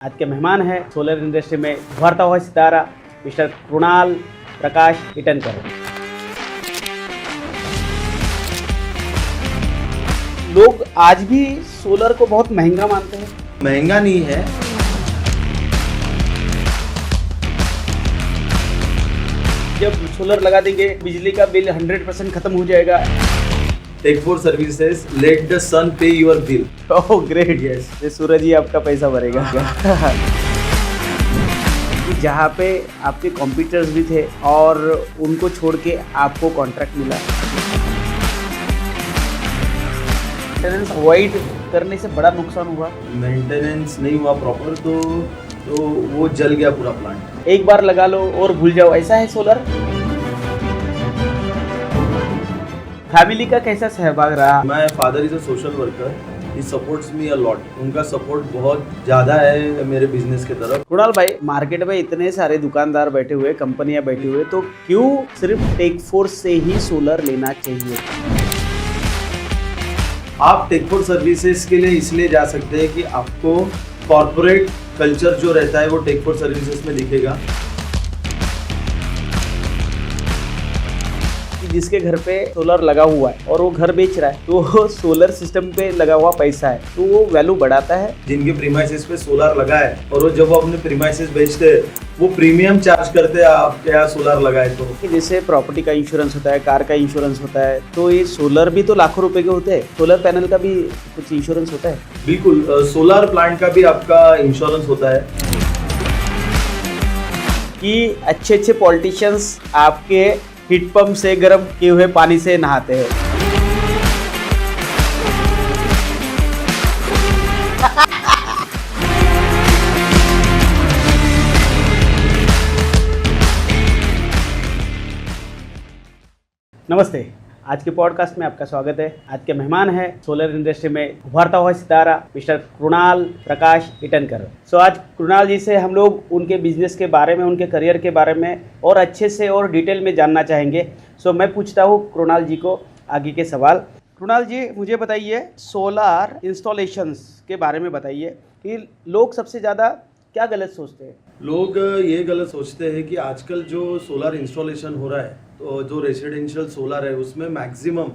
आज के मेहमान हैं सोलर इंडस्ट्री में उभरता हुआ सितारा मिस्टर कृणाल प्रकाश इटनकर। लोग आज भी सोलर को बहुत महंगा मानते हैं। महंगा नहीं है। जब सोलर लगा देंगे बिजली का बिल 100% खत्म हो जाएगा। Tech4 Services, let the sun pay your bill. Oh great, Yes. ये सूरज ही आपका पैसा भरेगा। जहाँ पे आपके कॉम्पिटिटर्स भी थे और उनको छोड़ के आपको कॉन्ट्रैक्ट मिला, मेंटेनेंस अवॉइड करने से बड़ा नुकसान हुआ। मेंटेनेंस नहीं हुआ प्रॉपर तो वो जल गया पूरा प्लांट। एक बार लगा लो और भूल जाओ, ऐसा है सोलर। फैमिली का कैसा सहभाग रहा? My father is a social worker. He supports me a lot. उनका सपोर्ट बहुत ज़्यादा है मेरे बिजनेस के तरफ। कृणाल भाई, मार्केट में इतने सारे दुकानदार बैठे हुए, कंपनियां बैठी हुए, तो क्यों सिर्फ टेक4 से ही सोलर लेना चाहिए? आप टेक4 सर्विसेज के लिए इसलिए जा सकते हैं कि आपको कॉर्पोरेट कल्चर जो रहता है वो टेक4 सर्विसेज में दिखेगा। जिसके घर पे सोलर लगा हुआ है और वो घर बेच रहा है, तो वो सोलर सिस्टम पे लगा हुआ पैसा है, तो वो वैल्यू बढ़ाता है। जिनके प्रीमाइसेस पे सोलर लगा है और वो जब वो अपने प्रीमाइसेस बेचते हैं वो प्रीमियम चार्ज करते हैं आपके यहाँ सोलर लगाए तो। जैसे प्रॉपर्टी का इंश्योरेंस होता है, कार का इंश्योरेंस होता है, तो ये सोलर भी तो लाखों रुपए के होते हैं। सोलर पैनल का भी कुछ इंश्योरेंस होता है? बिल्कुल, सोलर प्लांट का भी आपका इंश्योरेंस होता है। कि अच्छे अच्छे पॉलिटिशियंस आपके हीट पंप से गर्म किए हुए पानी से नहाते हैं। नमस्ते, आज के पॉडकास्ट में आपका स्वागत है। आज के मेहमान हैं सोलर इंडस्ट्री में उभरता हुआ सितारा मिस्टर कृणाल प्रकाश इटनकर। सो आज कृणाल जी से हम लोग उनके बिजनेस के बारे में, उनके करियर के बारे में और अच्छे से और डिटेल में जानना चाहेंगे। सो मैं पूछता हूँ कृणाल जी को आगे के सवाल। कृणाल जी, मुझे बताइए, सोलर इंस्टॉलेशंस के बारे में बताइए कि लोग सबसे ज़्यादा क्या गलत सोचते हैं? लोग ये गलत सोचते हैं कि आजकल जो सोलर इंस्टॉलेशन हो रहा है, तो जो रेसिडेंशियल सोलर है उसमें मैक्सिमम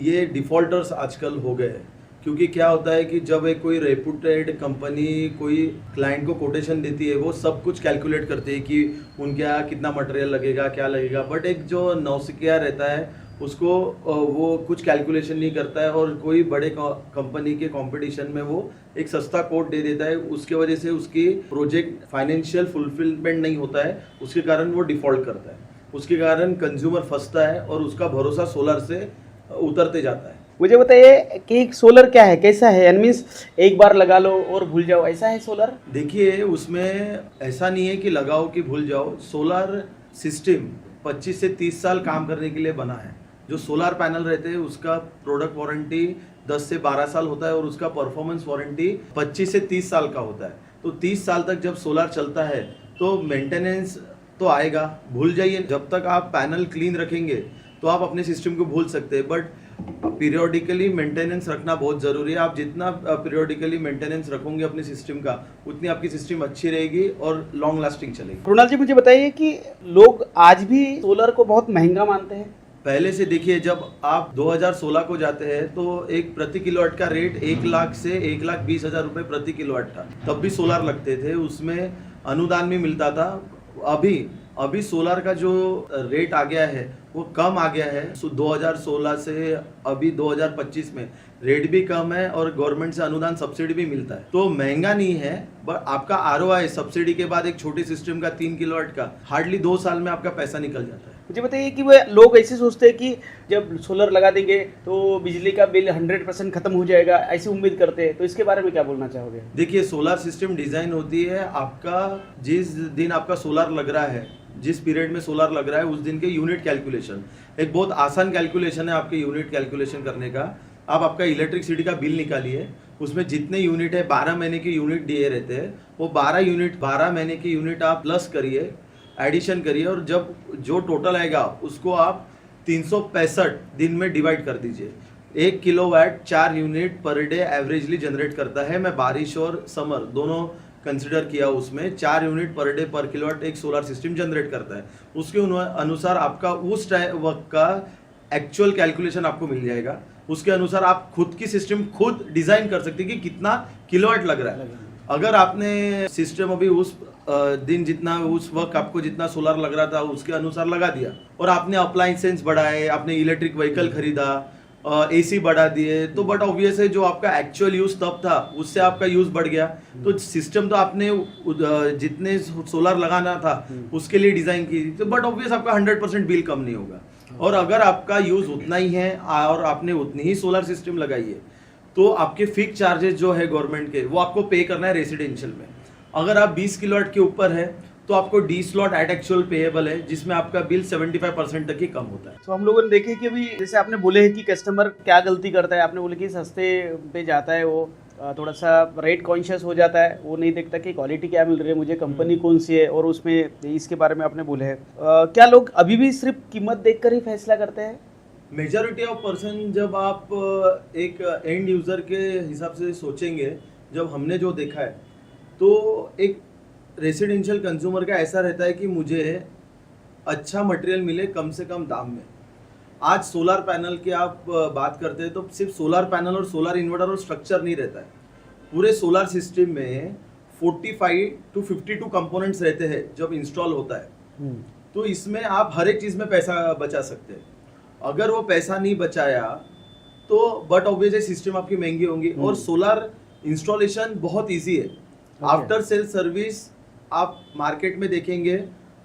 ये डिफ़ॉल्टर्स आजकल हो गए हैं। क्योंकि क्या होता है कि जब एक कोई रेपुटेड कंपनी कोई क्लाइंट को कोटेशन देती है, वो सब कुछ कैलकुलेट करती है कि उनके यहाँ कितना मटेरियल लगेगा, क्या लगेगा। बट एक जो नौसिखिया रहता है उसको वो कुछ कैलकुलेशन नहीं करता है और कोई बड़े कंपनी के कंपटीशन में वो एक सस्ता कोट दे देता है। उसके वजह से उसकी प्रोजेक्ट फाइनेंशियल फुलफिलमेंट नहीं होता है, उसके कारण वो डिफ़ॉल्ट करता है। उसके कारण कंज्यूमर फंसता है और उसका भरोसा सोलर से उतरते जाता है। मुझे बताइए कि सोलर क्या है, कैसा है? एंड मीन्स एक बार लगा लो और भूल जाओ, ऐसा है सोलर? देखिए, उसमें ऐसा नहीं है कि लगाओ कि भूल जाओ। सोलर सिस्टम 25 से 30 साल काम करने के लिए बना है। जो सोलर पैनल रहते हैं उसका प्रोडक्ट वारंटी 10 से 12 साल होता है और उसका परफॉर्मेंस वारंटी 25 से 30 साल का होता है। तो 30 साल तक जब सोलर चलता है तो मेंटेनेंस तो आएगा। भूल जाइए, जब तक आप पैनल क्लीन रखेंगे तो आप अपने सिस्टम को भूल सकते हैं। बट पीरियोडिकली मेंटेनेंस रखना बहुत ज़रूरी है। आप जितना पीरियोडिकली मेंटेनेंस रखोगे अपने सिस्टम का, उतनी आपकी सिस्टम अच्छी रहेगी और लॉन्ग लास्टिंग चलेगी। कृणाल जी, मुझे बताइए कि लोग आज भी सोलर को बहुत महंगा मानते हैं। पहले से देखिए, जब आप 2016 को जाते हैं तो एक प्रति किलोवाट का रेट 1 लाख से 1,20,000 रुपये प्रति किलोवाट था। तब भी सोलर लगते थे, उसमें अनुदान भी मिलता था। अभी सोलर का जो रेट आ गया है वो कम आ गया है। 2016 से अभी 2025 में रेट भी कम है और गवर्नमेंट से अनुदान सब्सिडी भी मिलता है। तो महंगा नहीं है, बट आपका ROI सब्सिडी के बाद एक छोटे सिस्टम का 3 किलोवाट का हार्डली 2 साल में आपका पैसा निकल जाता है। मुझे बताइए कि वे लोग ऐसे सोचते हैं कि जब सोलर लगा देंगे तो बिजली का बिल 100% खत्म हो जाएगा, ऐसी उम्मीद करते हैं, तो इसके बारे में क्या बोलना चाहोगे? देखिए, सोलर सिस्टम डिज़ाइन होती है आपका जिस दिन आपका सोलर लग रहा है, जिस पीरियड में सोलर लग रहा है उस दिन के यूनिट कैलकुलेशन। एक बहुत आसान कैलकुलेशन है आपके यूनिट कैलकुलेशन करने का। आप आपका इलेक्ट्रिसिटी का बिल निकालिए, उसमें जितने यूनिट है 12 महीने के यूनिट दिए रहते हैं, वो 12 महीने के यूनिट आप प्लस करिए, एडिशन करिए और जब जो टोटल आएगा उसको आप 365 दिन में डिवाइड कर दीजिए। 1 kilowatt 4 unit per day averagely generate करता है। मैं बारिश और समर दोनों कंसिडर किया, उसमें 4 यूनिट पर डे पर किलोवाट एक सोलर सिस्टम जनरेट करता है। उसके अनुसार आपका उस वक्त का एक्चुअल कैलकुलेशन आपको मिल जाएगा। उसके अनुसार आप खुद की सिस्टम खुद डिजाइन कर सकते हैं कि कितना किलोवाट लग रहा है। अगर आपने सिस्टम अभी उस दिन जितना उस वक्त आपको जितना सोलर लग रहा था उसके अनुसार लगा दिया और आपने अप्लायंसेस बढ़ाए, आपने इलेक्ट्रिक व्हीकल खरीदा, एसी बढ़ा दिए, तो बट ऑब्वियस है जो आपका एक्चुअल यूज तब था उससे आपका यूज बढ़ गया। तो सिस्टम तो आपने जितने सोलर लगाना था उसके लिए डिजाइन की, तो बट ऑब्वियस आपका 100% बिल कम नहीं होगा। और अगर आपका यूज उतना ही है और आपने उतनी ही सोलर सिस्टम लगाई है तो आपके फिक्स चार्जेस जो है गवर्नमेंट के वो आपको पे करना है रेसिडेंशियल में। अगर आप 20 किलोवाट के ऊपर है तो आपको the slot at actual payable है, जिसमें आपका बिल 75% तक ही कम होता है। तो हम लोगों ने देखे कि अभी जैसे आपने बोले है कि कस्टमर क्या गलती करता है, आपने बोले कि सस्ते पे जाता है वो, थोड़ा सा रेट कॉन्शियस हो जाता है, वो नहीं देखता कि क्वालिटी क्या मिल रही है मुझे, कंपनी कौन सी है, और उसमें इसके बारे में आपने बोले है। क्या लोग अभी भी सिर्फ कीमत देखकर ही फैसला करते हैं? मेजॉरिटी ऑफ पर्सन जब आप एक एंड यूजर के हिसाब से सोचेंगे, जब हमने जो देखा है तो एक रेसिडेंशियल कंज्यूमर का ऐसा रहता है कि मुझे अच्छा मटेरियल मिले कम से कम दाम में। आज सोलर पैनल की आप बात करते हैं तो सिर्फ सोलर पैनल और सोलर इन्वर्टर और स्ट्रक्चर नहीं रहता है, पूरे सोलर सिस्टम में 45 to 52 कंपोनेंट्स रहते हैं जब इंस्टॉल होता है। तो इसमें आप हर एक चीज़ में पैसा बचा सकते हैं। अगर वो पैसा नहीं बचाया तो बट ऑब्वियसली सिस्टम आपकी महंगी होंगी। और सोलर इंस्टॉलेशन बहुत इजी है। आफ्टर सेल सर्विस आप मार्केट में देखेंगे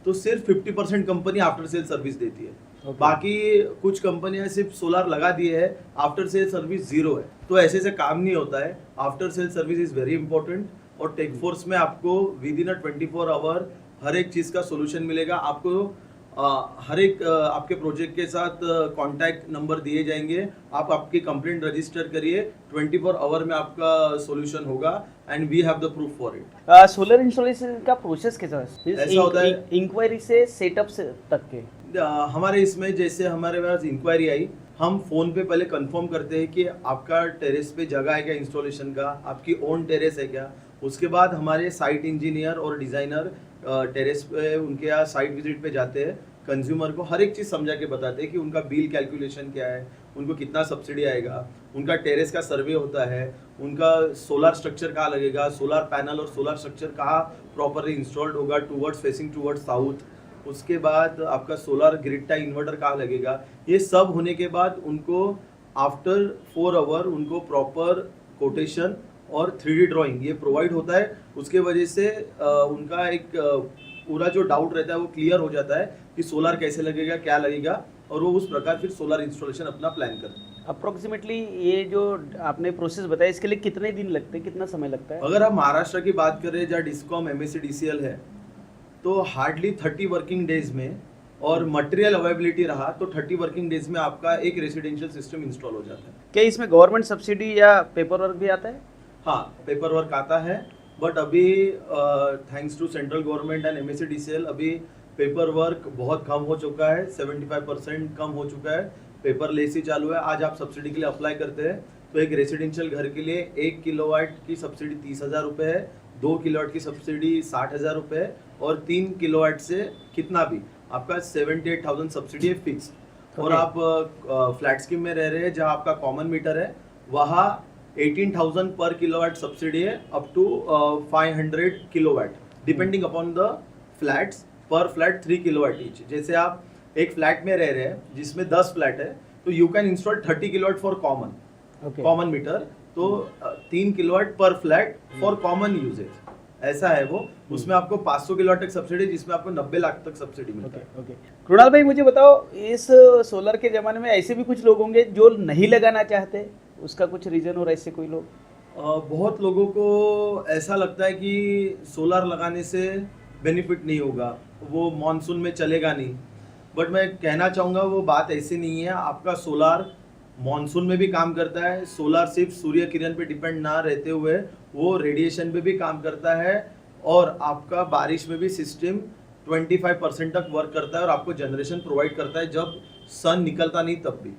तो सिर्फ 50% कंपनी आफ्टर सेल सर्विस देती है। बाकी कुछ कंपनियां सिर्फ सोलर लगा दिए है, आफ्टर सेल सर्विस जीरो है। तो ऐसे से काम नहीं होता है। After sale service is very important. और टेकफोर्स में आपको विद इन 24 आवर हर एक चीज़ का सोल्यूशन मिलेगा। आपको हर एक आपके प्रोजेक्ट के साथ कॉन्टैक्ट नंबर दिए जाएंगे। आप आपकी कंप्लेंट रजिस्टर करिए, 24 आवर में आपका सोल्यूशन होगा and we have the proof for it. Solar installation का प्रोसेस कैसा है? ऐसा होता है इंक्वायरी से सेटअप से तक के। हमारे इसमें जैसे हमारे पास इंक्वायरी आई, हम फोन पे पहले कंफर्म करते हैं कि आपका टेरेस पे जगह है क्या इंस्टॉलेशन का, आपकी ओन टेरेस है क्या। उसके बाद हमारे साइट इंजीनियर और डिज़ाइनर टेरेस पे उनके यहाँ साइट विजिट पे जाते हैं, कंज्यूमर को हर एक चीज़ समझा के बताते हैं कि उनका बिल कैलकुलेशन क्या है, उनको कितना सब्सिडी आएगा, उनका टेरेस का सर्वे होता है, उनका सोलर स्ट्रक्चर कहाँ लगेगा, सोलर पैनल और सोलर स्ट्रक्चर कहाँ प्रॉपरली इंस्टॉल्ड होगा फेसिंग टूवर्ड्स साउथ। उसके बाद आपका सोलर ग्रिड टाई इन्वर्टर कहाँ लगेगा। ये सब होने के बाद उनको आफ्टर 4 आवर उनको प्रॉपर कोटेशन और 3D ड्राइंग ये प्रोवाइड होता है। उसके वजह से उनका एक पूरा जो डाउट रहता है वो क्लियर हो जाता है कि सोलर कैसे लगेगा, क्या लगेगा, और वो उस प्रकार फिर सोलर इंस्टॉलेशन अपना प्लान करते हैं। अप्रोक्सीमेटली ये जो आपने प्रोसेस बताया इसके लिए कितने दिन लगते हैं, कितना समय लगता है? अगर हम महाराष्ट्र की बात करें जहाँ डिस्कॉम MSEDCL है तो हार्डली 30 वर्किंग डेज में, और मटेरियल अवेलेबिलिटी रहा तो 30 वर्किंग डेज में आपका एक रेसिडेंशियल सिस्टम इंस्टॉल हो जाता है। क्या इसमें गवर्नमेंट सब्सिडी या पेपर वर्क भी आता है? हाँ, पेपर वर्क आता है, बट अभी thanks to central government and MSEDCL अभी पेपर वर्क बहुत कम हो चुका है, 75% कम हो चुका है। पेपर लेस ही चालू है। आज आप सब्सिडी के लिए अप्लाई करते हैं तो एक रेसिडेंशियल घर के लिए 1 किलोवाट की सब्सिडी 30,000 रुपये है, 2 किलोवाट की सब्सिडी 60,000 रुपये है, और 3 किलोवाट से कितना भी आपका 78,000 सब्सिडी है फिक्स। और आप फ्लैट स्कीम में रह रहे हैं जहाँ आपका कॉमन मीटर है, वहाँ 18,000 पर किलोवाट सब्सिडी है up to 500 kilowatt depending upon the flats. पर फ्लैट 3 किलोवाट ईच। जैसे आप एक फ्लैट में रह रहे हैं जिसमें 10 फ्लैट है तो you can install 30 kilowatt for common meter, तो 3 किलोवाट पर फ्लैट फॉर कॉमन यूजेज, ऐसा है वो। उसमें आपको 500 किलोवाट तक सब्सिडी, जिसमें आपको 90 लाख तक सब्सिडी मिलता है। ओके। कृणाल भाई मुझे बताओ, इस सोलर के ज़माने में ऐसे भी कुछ लोग होंगे जो नहीं लगाना चाहते, उसका कुछ रीज़न हो रहा है इससे कोई लोग? बहुत लोगों को ऐसा लगता है कि सोलर लगाने से बेनिफिट नहीं होगा, वो मॉनसून में चलेगा नहीं। बट मैं कहना चाहूँगा वो बात ऐसी नहीं है। आपका सोलर मॉनसून में भी काम करता है। सोलर सिर्फ सूर्य किरण पे डिपेंड ना रहते हुए वो रेडिएशन पे भी काम करता है, और आपका बारिश में भी सिस्टम 25% तक वर्क करता है और आपको जनरेशन प्रोवाइड करता है जब सन निकलता नहीं तब भी।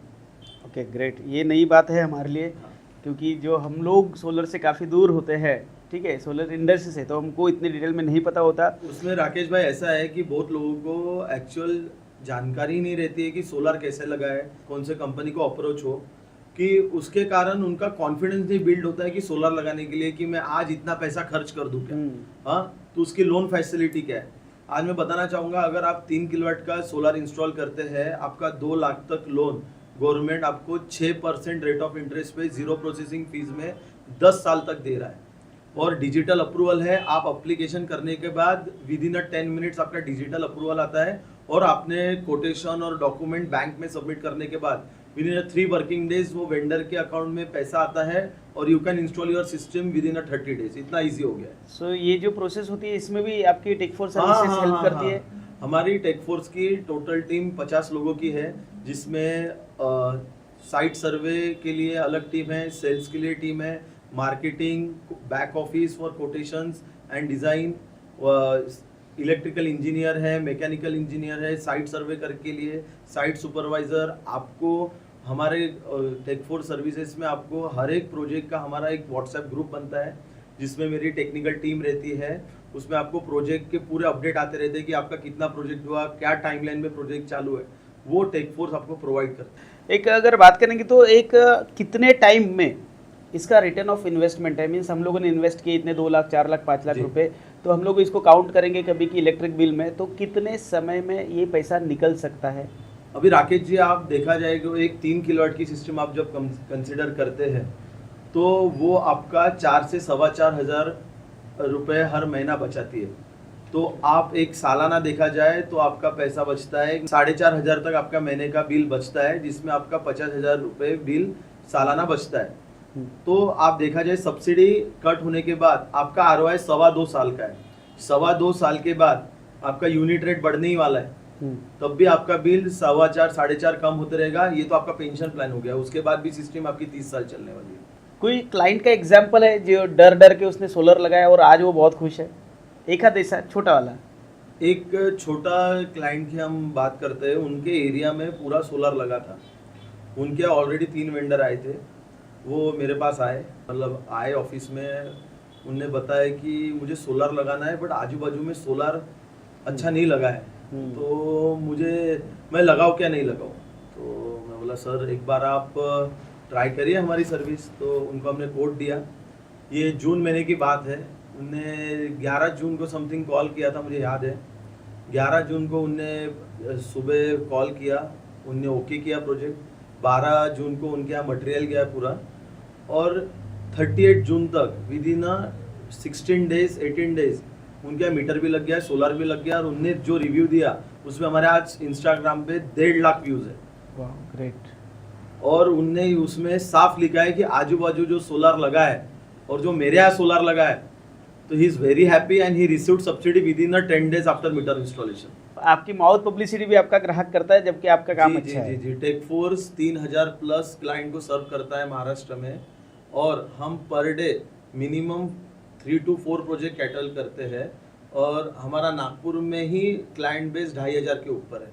Okay, great. ये नई बात है हमारे लिए, क्योंकि जो हम लोग सोलर से काफ़ी दूर होते हैं ठीक है, सोलर इंडस्ट्री से, तो हमको इतने डिटेल में नहीं पता होता। उसमें राकेश भाई ऐसा है कि बहुत लोगों को एक्चुअल जानकारी नहीं रहती है कि सोलर कैसे लगाए, कौन से कंपनी को अप्रोच हो, कि उसके कारण उनका कॉन्फिडेंस नहीं बिल्ड होता है कि सोलर लगाने के लिए कि मैं आज इतना पैसा खर्च कर दूं क्या। हाँ, तो उसकी लोन फैसिलिटी क्या है आज मैं बताना चाहूँगा। अगर आप 3 किलोवाट का सोलर इंस्टॉल करते हैं, आपका 2 लाख तक लोन गवर्नमेंट आपको 6% रेट ऑफ इंटरेस्ट पे 0 प्रोसेसिंग फीस में 10 साल तक दे रहा है। और डिजिटल अप्रूवल है, आप अप्लीकेशन करने के बाद विद इन 10 मिनट्स आपका डिजिटल अप्रूवल आता है और आपने कोटेशन और डॉक्यूमेंट बैंक में सबमिट करने के बाद विद इन 3 वर्किंग डेज वो वेंडर के अकाउंट में पैसा आता है और you can install your system with in 30 days. इतना इजी हो गया है। सो ये जो प्रोसेस होती है इसमें भी आपकी टेक फोर्स सर्विसेज हेल्प करती है? हमारी टेक फोर्स की टोटल टीम 50 लोगों की है, जिसमें साइट सर्वे के लिए अलग टीम है, सेल्स के लिए टीम है, marketing, back office for quotations and design, electrical engineer है, मैकेनिकल इंजीनियर है, साइट सर्वे करके लिए साइट सुपरवाइज़र। आपको हमारे टेक फोर्स सर्विसेज में आपको हर एक प्रोजेक्ट का हमारा एक व्हाट्सएप ग्रुप बनता है, जिसमें मेरी टेक्निकल टीम रहती है। उसमें आपको प्रोजेक्ट के पूरे अपडेट आते रहते हैं कि आपका कितना प्रोजेक्ट हुआ, क्या टाइमलाइन में प्रोजेक्ट चालू है, वो टेक फोर्स आपको प्रोवाइड करता है। एक अगर बात करेंगे तो एक कितने टाइम में इसका रिटर्न ऑफ इन्वेस्टमेंट है, मीन्स हम लोगों ने इन्वेस्ट किए इतने 2 लाख 4 लाख 5 लाख रुपए, तो हम लोग इसको काउंट करेंगे कभी कि इलेक्ट्रिक बिल में, तो कितने समय में ये पैसा निकल सकता है? अभी राकेश जी, आप देखा जाए कि एक 3 किलोवाट की सिस्टम आप जब कंसिडर करते हैं तो वो आपका 4 से 4.25 हज़ार रुपये हर महीना बचाती है। तो आप एक सालाना देखा जाए तो आपका पैसा बचता है 4.5 हज़ार तक आपका महीने का बिल बचता है, जिसमें आपका 50,000 रुपये बिल सालाना बचता है। तो आप देखा जाए सब्सिडी कट होने के बाद आपका ROI 2.25 साल का है। 2.25 साल के बाद आपका यूनिट रेट बढ़ने ही वाला है, तब भी आपका बिल 4.25 4.5 कम होते रहेगा। ये तो आपका पेंशन प्लान हो गया, उसके बाद भी सिस्टम आपकी 30 साल चलने वाली है। कोई क्लाइंट का एग्जाम्पल है जो डर डर के उसने सोलर लगाया और आज वो बहुत खुश है? एक आध ऐसा छोटा वाला। एक छोटा क्लाइंट की हम बात करते हैं, उनके एरिया में पूरा सोलर लगा था। उनके ऑलरेडी 3 वेंडर आए थे, वो मेरे पास आए, मतलब आए ऑफिस में। उनने बताया कि मुझे सोलर लगाना है बट आजू बाजू में सोलर अच्छा नहीं लगा है, तो मैं लगाऊँ क्या नहीं लगाऊँ। तो मैं बोला सर एक बार आप ट्राई करिए हमारी सर्विस। तो उनको हमने कोड दिया। ये जून महीने की बात है। उनने 11 जून को समथिंग कॉल किया था, मुझे याद है। 11 जून को उनने सुबह कॉल किया, उनने ओके किया प्रोजेक्ट। 12 जून को उनके यहाँ मटेरियल गया पूरा, और 38 जून तक विद इन 16 डेज 18 डेज उनके यहाँ मीटर भी लग गया, सोलर भी लग गया। और उनने जो रिव्यू दिया उसमें हमारे आज इंस्टाग्राम पे 1.5 लाख व्यूज़ है। वाह, ग्रेट। और उनने उसमें साफ लिखा है कि आजू बाजू जो सोलर लगा है और जो मेरे यहाँ सोलर लगा है, तो he is very happy and he received subsidy within 10 days after meter installation. आपकी माउथ पब्लिसिटी भी आपका ग्राहक करता है, जबकि आपका काम अच्छा है। जी। टेक फोर्स 3000 प्लस क्लाइंट को सर्व करता है महाराष्ट्र में, और हम per day minimum 3 to 4 project cattle करते हैं। और हमारा नागपुर में ही क्लाइंट बेस 2500 के ऊपर है।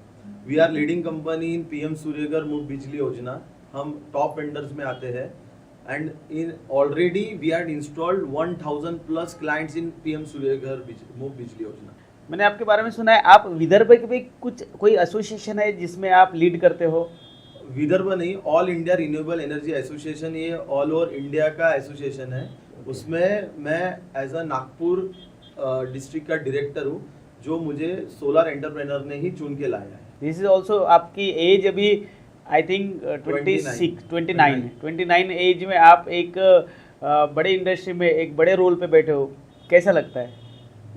We are leading company in PM Suryaghar Muft Bijli Yojana. हम टॉप वेंडर्स में आते हैं, and in already we are installed 1000 plus clients in PM Suryaghar Muft Bijli योजना। मैंने आपके बारे में सुना है आप विदर्भ के भी कोई एसोसिएशन है जिसमें आप लीड करते हो? विदर्भ नहीं, all India renewable energy association, ये ऑल ओवर इंडिया का एसोसिएशन है। उसमें मैं एज अ नागपुर डिस्ट्रिक्ट का डायरेक्टर हूँ, जो मुझे सोलर एंटरप्रेन्योर ने ही चुन के लाया है। दिस इज ऑल्सो आपकी एज अभी आई थिंक 29 एज में आप एक बड़े इंडस्ट्री में एक बड़े रोल पे बैठे हो, कैसा लगता है?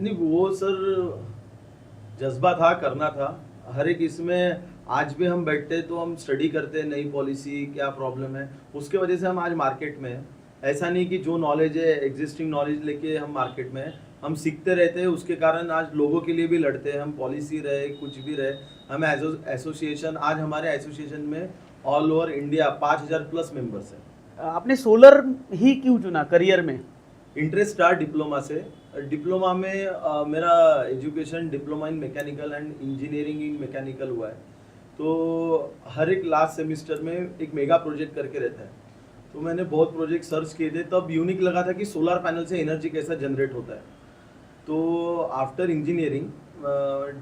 नहीं, वो सर जज्बा था, करना था। हर एक इसमें आज भी हम बैठते तो हम स्टडी करते हैं नई पॉलिसी क्या प्रॉब्लम है, उसके वजह से हम आज मार्केट में हैं। ऐसा नहीं कि जो नॉलेज है एग्जिस्टिंग नॉलेज लेके हम मार्केट में हैं, हम सीखते रहते हैं। उसके कारण आज लोगों के लिए भी लड़ते हैं, हम पॉलिसी रहे कुछ भी रहे। हम एसोसिएशन, आज हमारे एसोसिएशन में all over India 5000 plus members हैं। आपने सोलर ही क्यों चुना करियर में? इंटरेस्ट स्टार्ट डिप्लोमा से। डिप्लोमा में मेरा education diploma in mechanical and engineering in mechanical हुआ है। तो हर एक लास्ट सेमिस्टर में एक मेगा प्रोजेक्ट करके रहता है। तो मैंने बहुत प्रोजेक्ट सर्च किए थे, तब यूनिक लगा था कि सोलर पैनल से एनर्जी कैसा जनरेट होता है। तो after engineering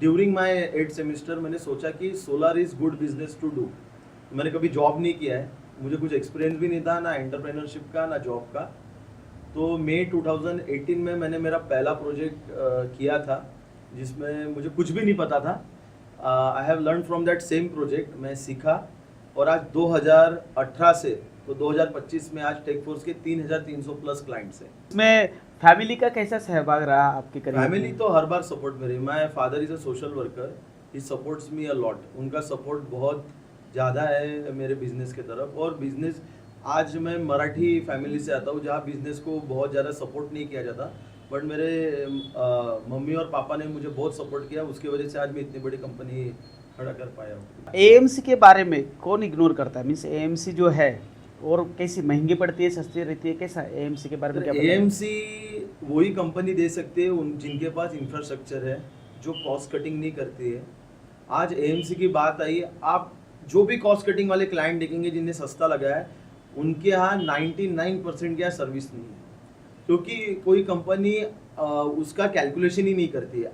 during my 8th semester मैंने सोचा कि solar is good business to do. मैंने कभी जॉब नहीं किया है, मुझे कुछ एक्सपीरियंस भी नहीं था, ना एंटरप्रेन्योरशिप का ना जॉब का। तो मई 2018 में मैंने मेरा पहला प्रोजेक्ट किया था, जिसमें मुझे कुछ भी नहीं पता था। I have learn from that same project, मैं सीखा। और आज 2018 से तो 2025 में आज टेकफोर्स के 3300 प्लस क्लाइंट्स हैं। इसमें फैमिली का कैसा सहभाग रहा आपके करियर फैमिली में? तो हर बार सपोर्ट में रही। My father is a social worker, he supports me a lot. उनका सपोर्ट बहुत ज़्यादा है मेरे बिजनेस के तरफ। और बिजनेस, आज मैं मराठी फैमिली से आता हूँ जहाँ बिजनेस को बहुत ज़्यादा सपोर्ट नहीं किया जाता, बट मेरे मम्मी और पापा ने मुझे बहुत सपोर्ट किया, उसकी वजह से आज मैं इतनी बड़ी कंपनी खड़ा कर पाया हूँ। एएमसी के बारे में कौन इग्नोर करता है? मीन्स एएमसी जो है और कैसी महंगी पड़ती है, सस्ती रहती है, कैसा एएमसी के बारे में क्या पता है? एएमसी वही कंपनी दे सकते हैं उन जिनके पास इंफ्रास्ट्रक्चर है, जो कॉस्ट कटिंग नहीं करती है। आज एएमसी की बात आई, आप जो भी कॉस्ट कटिंग वाले क्लाइंट देखेंगे जिन्हें सस्ता लगा है, उनके यहाँ 99% के यहाँ सर्विस नहीं है, क्योंकि कोई कंपनी उसका कैलकुलेशन ही नहीं करती है।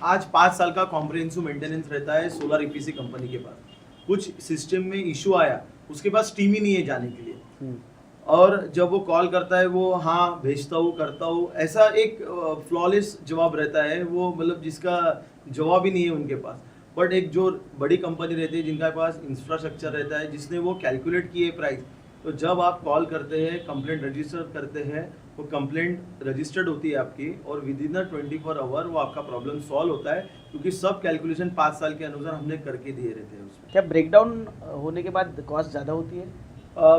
आज 5 साल का कॉम्प्रिहेंसिव मेंटेनेंस रहता है सोलर ईपीसी कंपनी के पास। कुछ सिस्टम में इशू आया, उसके पास टीम ही नहीं है जाने के लिए। और जब वो कॉल करता है, वो हाँ भेजता हूँ, करता हूँ, ऐसा एक फ्लॉलेस जवाब रहता है, वो मतलब जिसका जवाब ही नहीं है उनके पास। बट एक जो बड़ी कंपनी रहती है जिनके पास इंफ्रास्ट्रक्चर रहता है, जिसने वो कैलकुलेट किए प्राइस, तो जब आप कॉल करते हैं, कंप्लेंट रजिस्टर करते हैं, वो कंप्लेंट रजिस्टर्ड होती है आपकी, और विद इन 24 आवर वो आपका प्रॉब्लम सॉल्व होता है, क्योंकि सब कैलकुलेशन 5 साल के अनुसार हमने करके दिए रहते हैं उसमें। क्या ब्रेकडाउन होने के बाद कॉस्ट ज़्यादा होती है?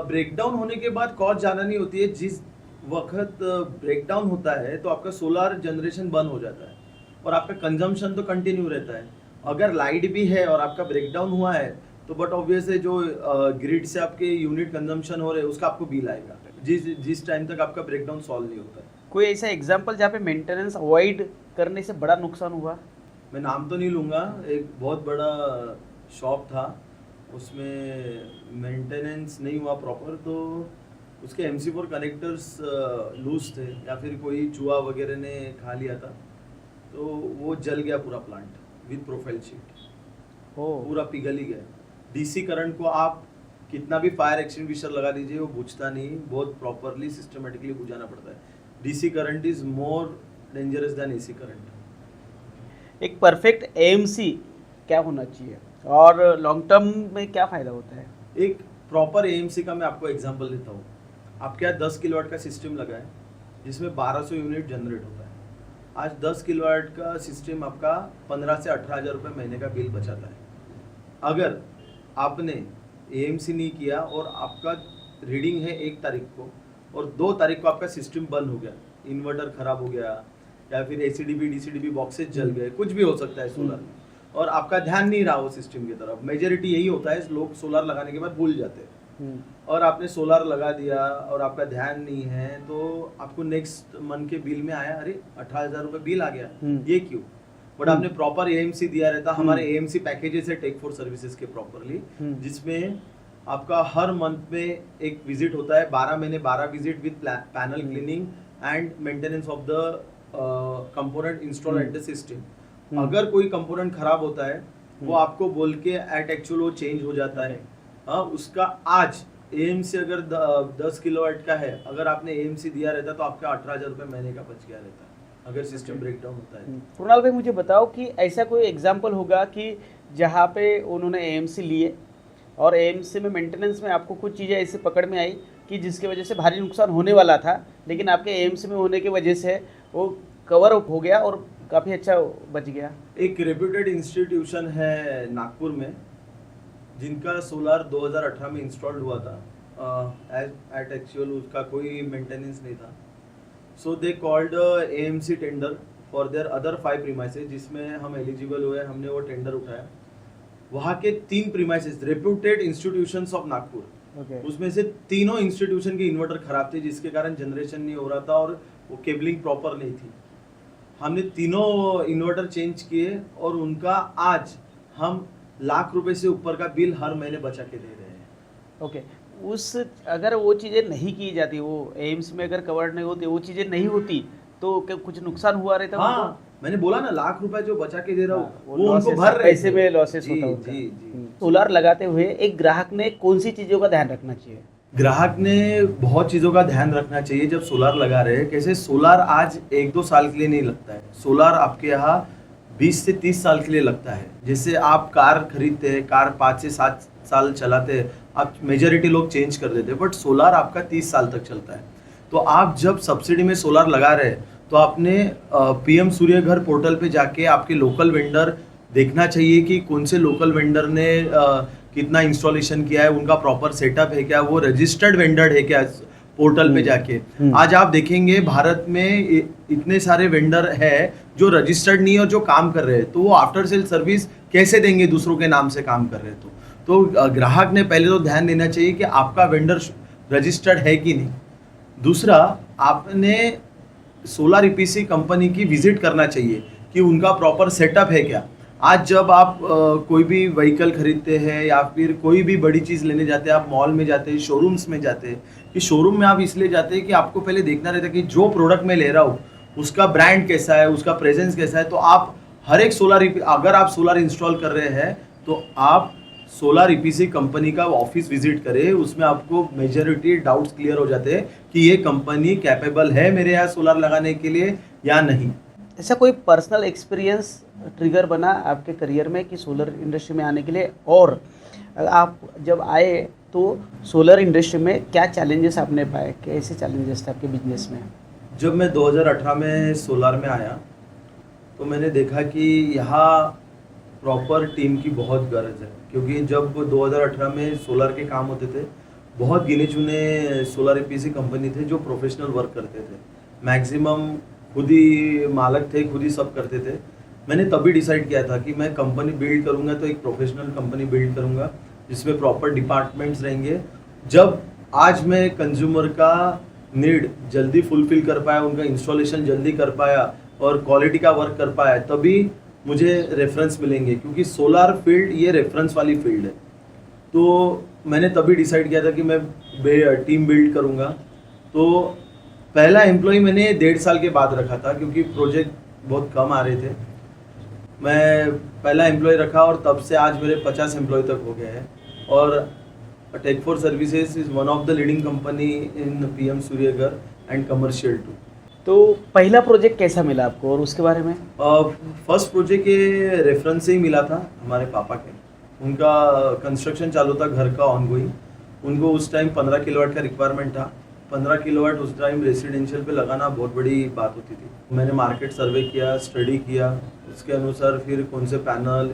ब्रेकडाउन होने के बाद कॉस्ट ज़्यादा नहीं होती है। जिस वक्त ब्रेकडाउन होता है तो आपका सोलर जनरेशन बंद हो जाता है और आपका कंजम्पशन तो कंटिन्यू रहता है। अगर लाइट भी है और आपका ब्रेकडाउन हुआ है तो बट ऑब्वियस है, जो ग्रिड से आपके यूनिट कंजम्पशन हो रहे हैं उसका आपको बिल आएगा, जिस टाइम तक आपका ब्रेकडाउन सॉल्व नहीं होता है। कोई ऐसा एग्जाम्पल जहाँ पे मेंटेनेंस अवॉइड करने से बड़ा नुकसान हुआ? मैं नाम तो नहीं लूँगा, एक बहुत बड़ा शॉप था, उसमें मेंटेनेंस नहीं हुआ प्रॉपर, तो उसके MC4 कनेक्टर्स लूज थे या फिर कोई चूहा वगैरह ने खा लिया था, तो वो जल गया पूरा प्लांट विद प्रोफाइल शीट, पूरा पिघल ही गया। DC करंट को आप कितना भी फायर एक्सटिंग्विशर लगा दीजिए, वो बुझता नहीं, बहुत प्रॉपरली सिस्टमेटिकली बुझाना पड़ता है। DC current is more dangerous than AC current. एक परफेक्ट एएमसी क्या होना चाहिए और लॉन्ग टर्म में क्या फ़ायदा होता है? एक प्रॉपर AMC का मैं आपको एग्जांपल देता हूँ। आपके यहाँ 10 किलोवाट का सिस्टम लगा है, जिसमें 1200 यूनिट जनरेट होता है। आज 10 किलोवाट का सिस्टम आपका 15 से 18 हज़ार रुपये महीने का बिल बचाता है। अगर आपने AMC नहीं किया और आपका रीडिंग है 1 तारीख को और 2 तारीख को आपका सिस्टम बंद हो गया, इन्वर्टर खराब हो गया या फिर ACDB DCDB बॉक्सेस जल गए, कुछ भी हो सकता है सोलर में, और आपका ध्यान नहीं रहा वो सिस्टम की तरफ। मेजॉरिटी यही होता है, लोग सोलर लगाने के बाद भूल जाते हैं, और आपने सोलर लगा दिया और आपका ध्यान नहीं है, तो आपको नेक्स्ट मंथ के बिल में आया, अरे 18,000 रुपये बिल आ गया, ये क्यों? बट आपने प्रॉपर AMC दिया रहता। हमारे AMC पैकेजेस है टेकफोर्स सर्विसेज के प्रॉपरली, जिसमें आपका हर मंथ में एक विजिट होता है, 12 महीने 12 visit with panel cleaning and maintenance of the component install at the system. अगर कोई कंपोनेंट खराब होता है, वो आपको बोल के एट एक्चुअल वो चेंज हो जाता है। उसका आज AMC अगर 10 किलोवाट का है, अगर आपने AMC दिया रहता तो आपका 18,000 रुपये महीने का बच गया रहता अगर सिस्टम ब्रेकडाउन होता है। कुणाल भाई, मुझे बताओ कि ऐसा कोई एग्जाम्पल होगा कि जहाँ पे उन्होंने AMC लिए और AMC में मेंटेनेंस में आपको कुछ चीज़ें ऐसे पकड़ में आई कि जिसकी वजह से भारी नुकसान होने वाला था, लेकिन आपके AMC में होने की वजह से वो कवर अप हो गया और काफ़ी अच्छा बच गया? एक रेप्यूटेड इंस्टीट्यूशन है नागपुर में, जिनका सोलर 2018 में इंस्टॉल्ड हुआ था। एट एक्चुअल उसका कोई मेंटेनेंस नहीं था, so they called AMC tender for their other 5 premises, जिसमें हम एलिजिबल हुए, हमने वो टेंडर उठाया। वहाँ के 3 premises reputed institutions of Nagpur, उसमें से तीनों इंस्टीट्यूशन के इन्वर्टर खराब थे, जिसके कारण जनरेशन नहीं हो रहा था और वो केबलिंग प्रॉपर नहीं थी। हमने तीनों इन्वर्टर चेंज किए और उनका आज हम लाख रुपए से ऊपर का बिल हर महीने बचा के दे रहे हैं। ओके, उस अगर वो चीज़ें नहीं की जाती, वो एम्स में अगर कवर नहीं होती, वो चीज़ें नहीं होती, तो क्या कुछ नुकसान हुआ रहता उनको? हाँ, मैंने बोला ना, लाख रुपए जो बचा के दे रहा हूँ, हाँ, वो उनको losses भर है, रहे पैसे थे। में लॉसेस जी, होता है उनका। जी, जी। सोलार लगाते हुए एक ग्राहक ने कौन सी चीज़ों का ध्यान रखना चाहिए? ग्राहक ने बहुत चीज़ों का ध्यान रखना चाहिए जब सोलार लगा रहे हैं। कैसे सोलार आज 1-2 साल के लिए नहीं लगता है। सोलार आपके यहाँ 20 से 30 साल के लिए लगता है। जैसे आप कार खरीदते हैं, कार 5 से 7 साल चलाते हैं, आप मेजॉरिटी लोग चेंज कर देते हैं, बट सोलार आपका 30 साल तक चलता है। तो आप जब सब्सिडी में सोलार लगा रहे हैं, तो आपने पीएम सूर्य घर पोर्टल पे जाके आपके लोकल वेंडर देखना चाहिए कि कौन से लोकल वेंडर ने कितना इंस्टॉलेशन किया है, उनका प्रॉपर सेटअप है क्या, वो रजिस्टर्ड वेंडर है क्या पोर्टल पे जाके। आज आप देखेंगे भारत में इतने सारे वेंडर है जो रजिस्टर्ड नहीं है और जो काम कर रहे हैं, तो वो आफ्टर सेल सर्विस कैसे देंगे दूसरों के नाम से काम कर रहे हैं। तो ग्राहक ने पहले तो ध्यान देना चाहिए कि आपका वेंडर रजिस्टर्ड है कि नहीं। दूसरा, आपने सोलार ईपीसी कंपनी की विजिट करना चाहिए कि उनका प्रॉपर सेटअप है क्या। आज जब आप कोई भी व्हीकल खरीदते हैं या फिर कोई भी बड़ी चीज़ लेने जाते हैं, आप मॉल में जाते हैं, शोरूम्स में जाते हैं, कि शोरूम में आप इसलिए जाते हैं कि आपको पहले देखना रहता है कि जो प्रोडक्ट मैं ले रहा हूँ उसका ब्रांड कैसा है, उसका प्रेजेंस कैसा है। तो आप हर एक अगर आप सोलार इंस्टॉल कर रहे हैं तो आप सोलार ईपीसी कंपनी का ऑफिस विजिट करें, उसमें आपको मेजॉरिटी डाउट्स क्लियर हो जाते हैं कि ये कंपनी कैपेबल है मेरे यहाँ सोलार लगाने के लिए या नहीं। ऐसा कोई पर्सनल एक्सपीरियंस ट्रिगर बना आपके करियर में कि सोलर इंडस्ट्री में आने के लिए, और आप जब आए तो सोलर इंडस्ट्री में क्या चैलेंजेस आपने पाए, कैसे चैलेंजेस थे आपके बिजनेस में? जब मैं 2018 में सोलार में आया तो मैंने देखा कि यहाँ प्रॉपर टीम की बहुत गरज है, क्योंकि जब 2018 में सोलार के काम होते थे, बहुत गिने चुने सोलार ईपीसी कंपनी थे जो प्रोफेशनल वर्क करते थे। मैक्सिमम खुद ही मालक थे, खुद ही सब करते थे। मैंने तभी डिसाइड किया था कि मैं कंपनी बिल्ड करूँगा तो एक प्रोफेशनल कंपनी बिल्ड करूँगा जिसमें प्रॉपर डिपार्टमेंट्स रहेंगे। जब आज मैं कंज्यूमर का नीड जल्दी फुलफिल कर पाया, उनका इंस्टॉलेशन जल्दी कर पाया और क्वालिटी का वर्क कर पाया, तभी मुझे रेफरेंस मिलेंगे, क्योंकि सोलार फील्ड ये रेफरेंस वाली फील्ड है। तो मैंने तभी डिसाइड किया था कि मैं टीम बिल्ड करूँगा। तो पहला एम्प्लॉय मैंने 1.5 साल के बाद रखा था, क्योंकि प्रोजेक्ट बहुत कम आ रहे थे। मैं पहला एम्प्लॉय रखा और तब से आज मेरे 50 एम्प्लॉय तक हो गए हैं। और टेक4 services is one of the leading company in PM Surya Ghar and commercial to. तो पहला प्रोजेक्ट कैसा मिला आपको और उसके बारे में? फर्स्ट प्रोजेक्ट ये रेफरेंस से ही मिला था हमारे पापा के। उनका कंस्ट्रक्शन चालू था घर का ऑनगोइंग। उनको उस टाइम 15 किलोवाट का रिक्वायरमेंट था। 15 किलोवाट उस टाइम रेसिडेंशियल पे लगाना बहुत बड़ी बात होती थी। मैंने मार्केट सर्वे किया, स्टडी किया, उसके अनुसार फिर कौन से पैनल,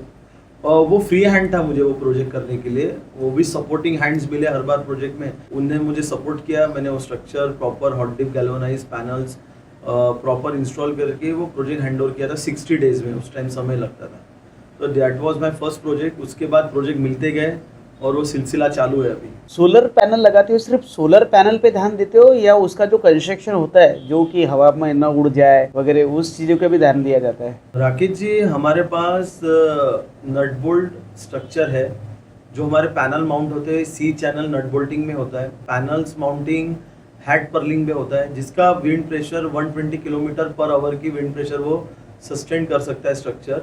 और वो फ्री हैंड था मुझे वो प्रोजेक्ट करने के लिए। वो भी सपोर्टिंग हैंड्स मिले हर बार प्रोजेक्ट में, उनने मुझे सपोर्ट किया। मैंने वो structure proper hot dip galvanise panels proper install करके वो प्रोजेक्ट हैंड ओवर किया था 60 डेज में। उस टाइम समय लगता था। तो that was my first project. उसके बाद प्रोजेक्ट मिलते गए और वो सिलसिला चालू है अभी। सोलर पैनल लगाते हो, सिर्फ सोलर पैनल पे ध्यान देते हो या उसका जो कंस्ट्रक्शन होता है जो कि हवा में न उड़ जाए वगैरह, उस चीज़ों का भी ध्यान दिया जाता है? राकेश जी, हमारे पास नट बोल्ट स्ट्रक्चर है जो हमारे पैनल माउंट होते हैं। सी चैनल नट बोल्टिंग में होता है, पैनल्स माउंटिंग हेड पर्लिंग में होता है, जिसका विंड प्रेशर 120 किलोमीटर पर आवर की विंड प्रेशर वो सस्टेन कर सकता है स्ट्रक्चर।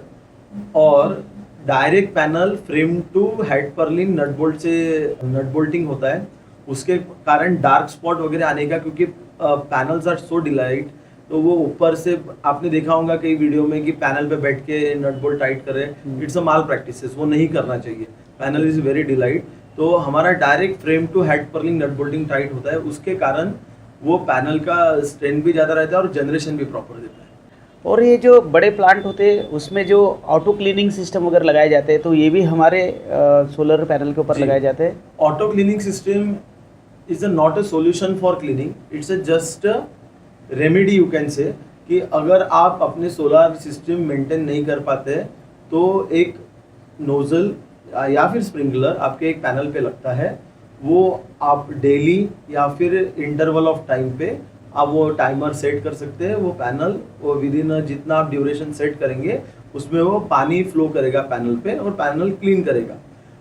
और direct panel frame to head purlin nut bolt से नट बोल्टिंग होता है। उसके कारण डार्क स्पॉट वगैरह आने का, क्योंकि पैनल्स आर सो डिलाइट, तो वो ऊपर से आपने देखा होगा कई वीडियो में कि पैनल पे बैठ के नट बोल्ट टाइट कर रहे हैं। इट्स अ माल प्रैक्टिसेस, वो नहीं करना चाहिए। Panel is very delight. तो हमारा direct frame to head purlin nut bolting tight होता है। उसके कारण वो पैनल का स्ट्रेंथ भी ज़्यादा रहता है और जनरेशन भी प्रॉपर देता है। और ये जो बड़े प्लांट होते हैं उसमें जो ऑटो क्लीनिंग सिस्टम वगैरह लगाए जाते हैं, तो ये भी हमारे सोलर पैनल के ऊपर लगाए जाते हैं? Auto cleaning system is not a solution for cleaning, it's just remedy you can say. कि अगर आप अपने सोलर सिस्टम मेंटेन नहीं कर पाते तो एक नोजल या फिर स्प्रिंकलर आपके एक पैनल पे लगता है। वो आप डेली या फिर इंटरवल ऑफ टाइम पे आप वो टाइमर सेट कर सकते हैं। वो पैनल वो विद इन जितना आप ड्यूरेशन सेट करेंगे उसमें वो पानी फ्लो करेगा पैनल पे और पैनल क्लीन करेगा।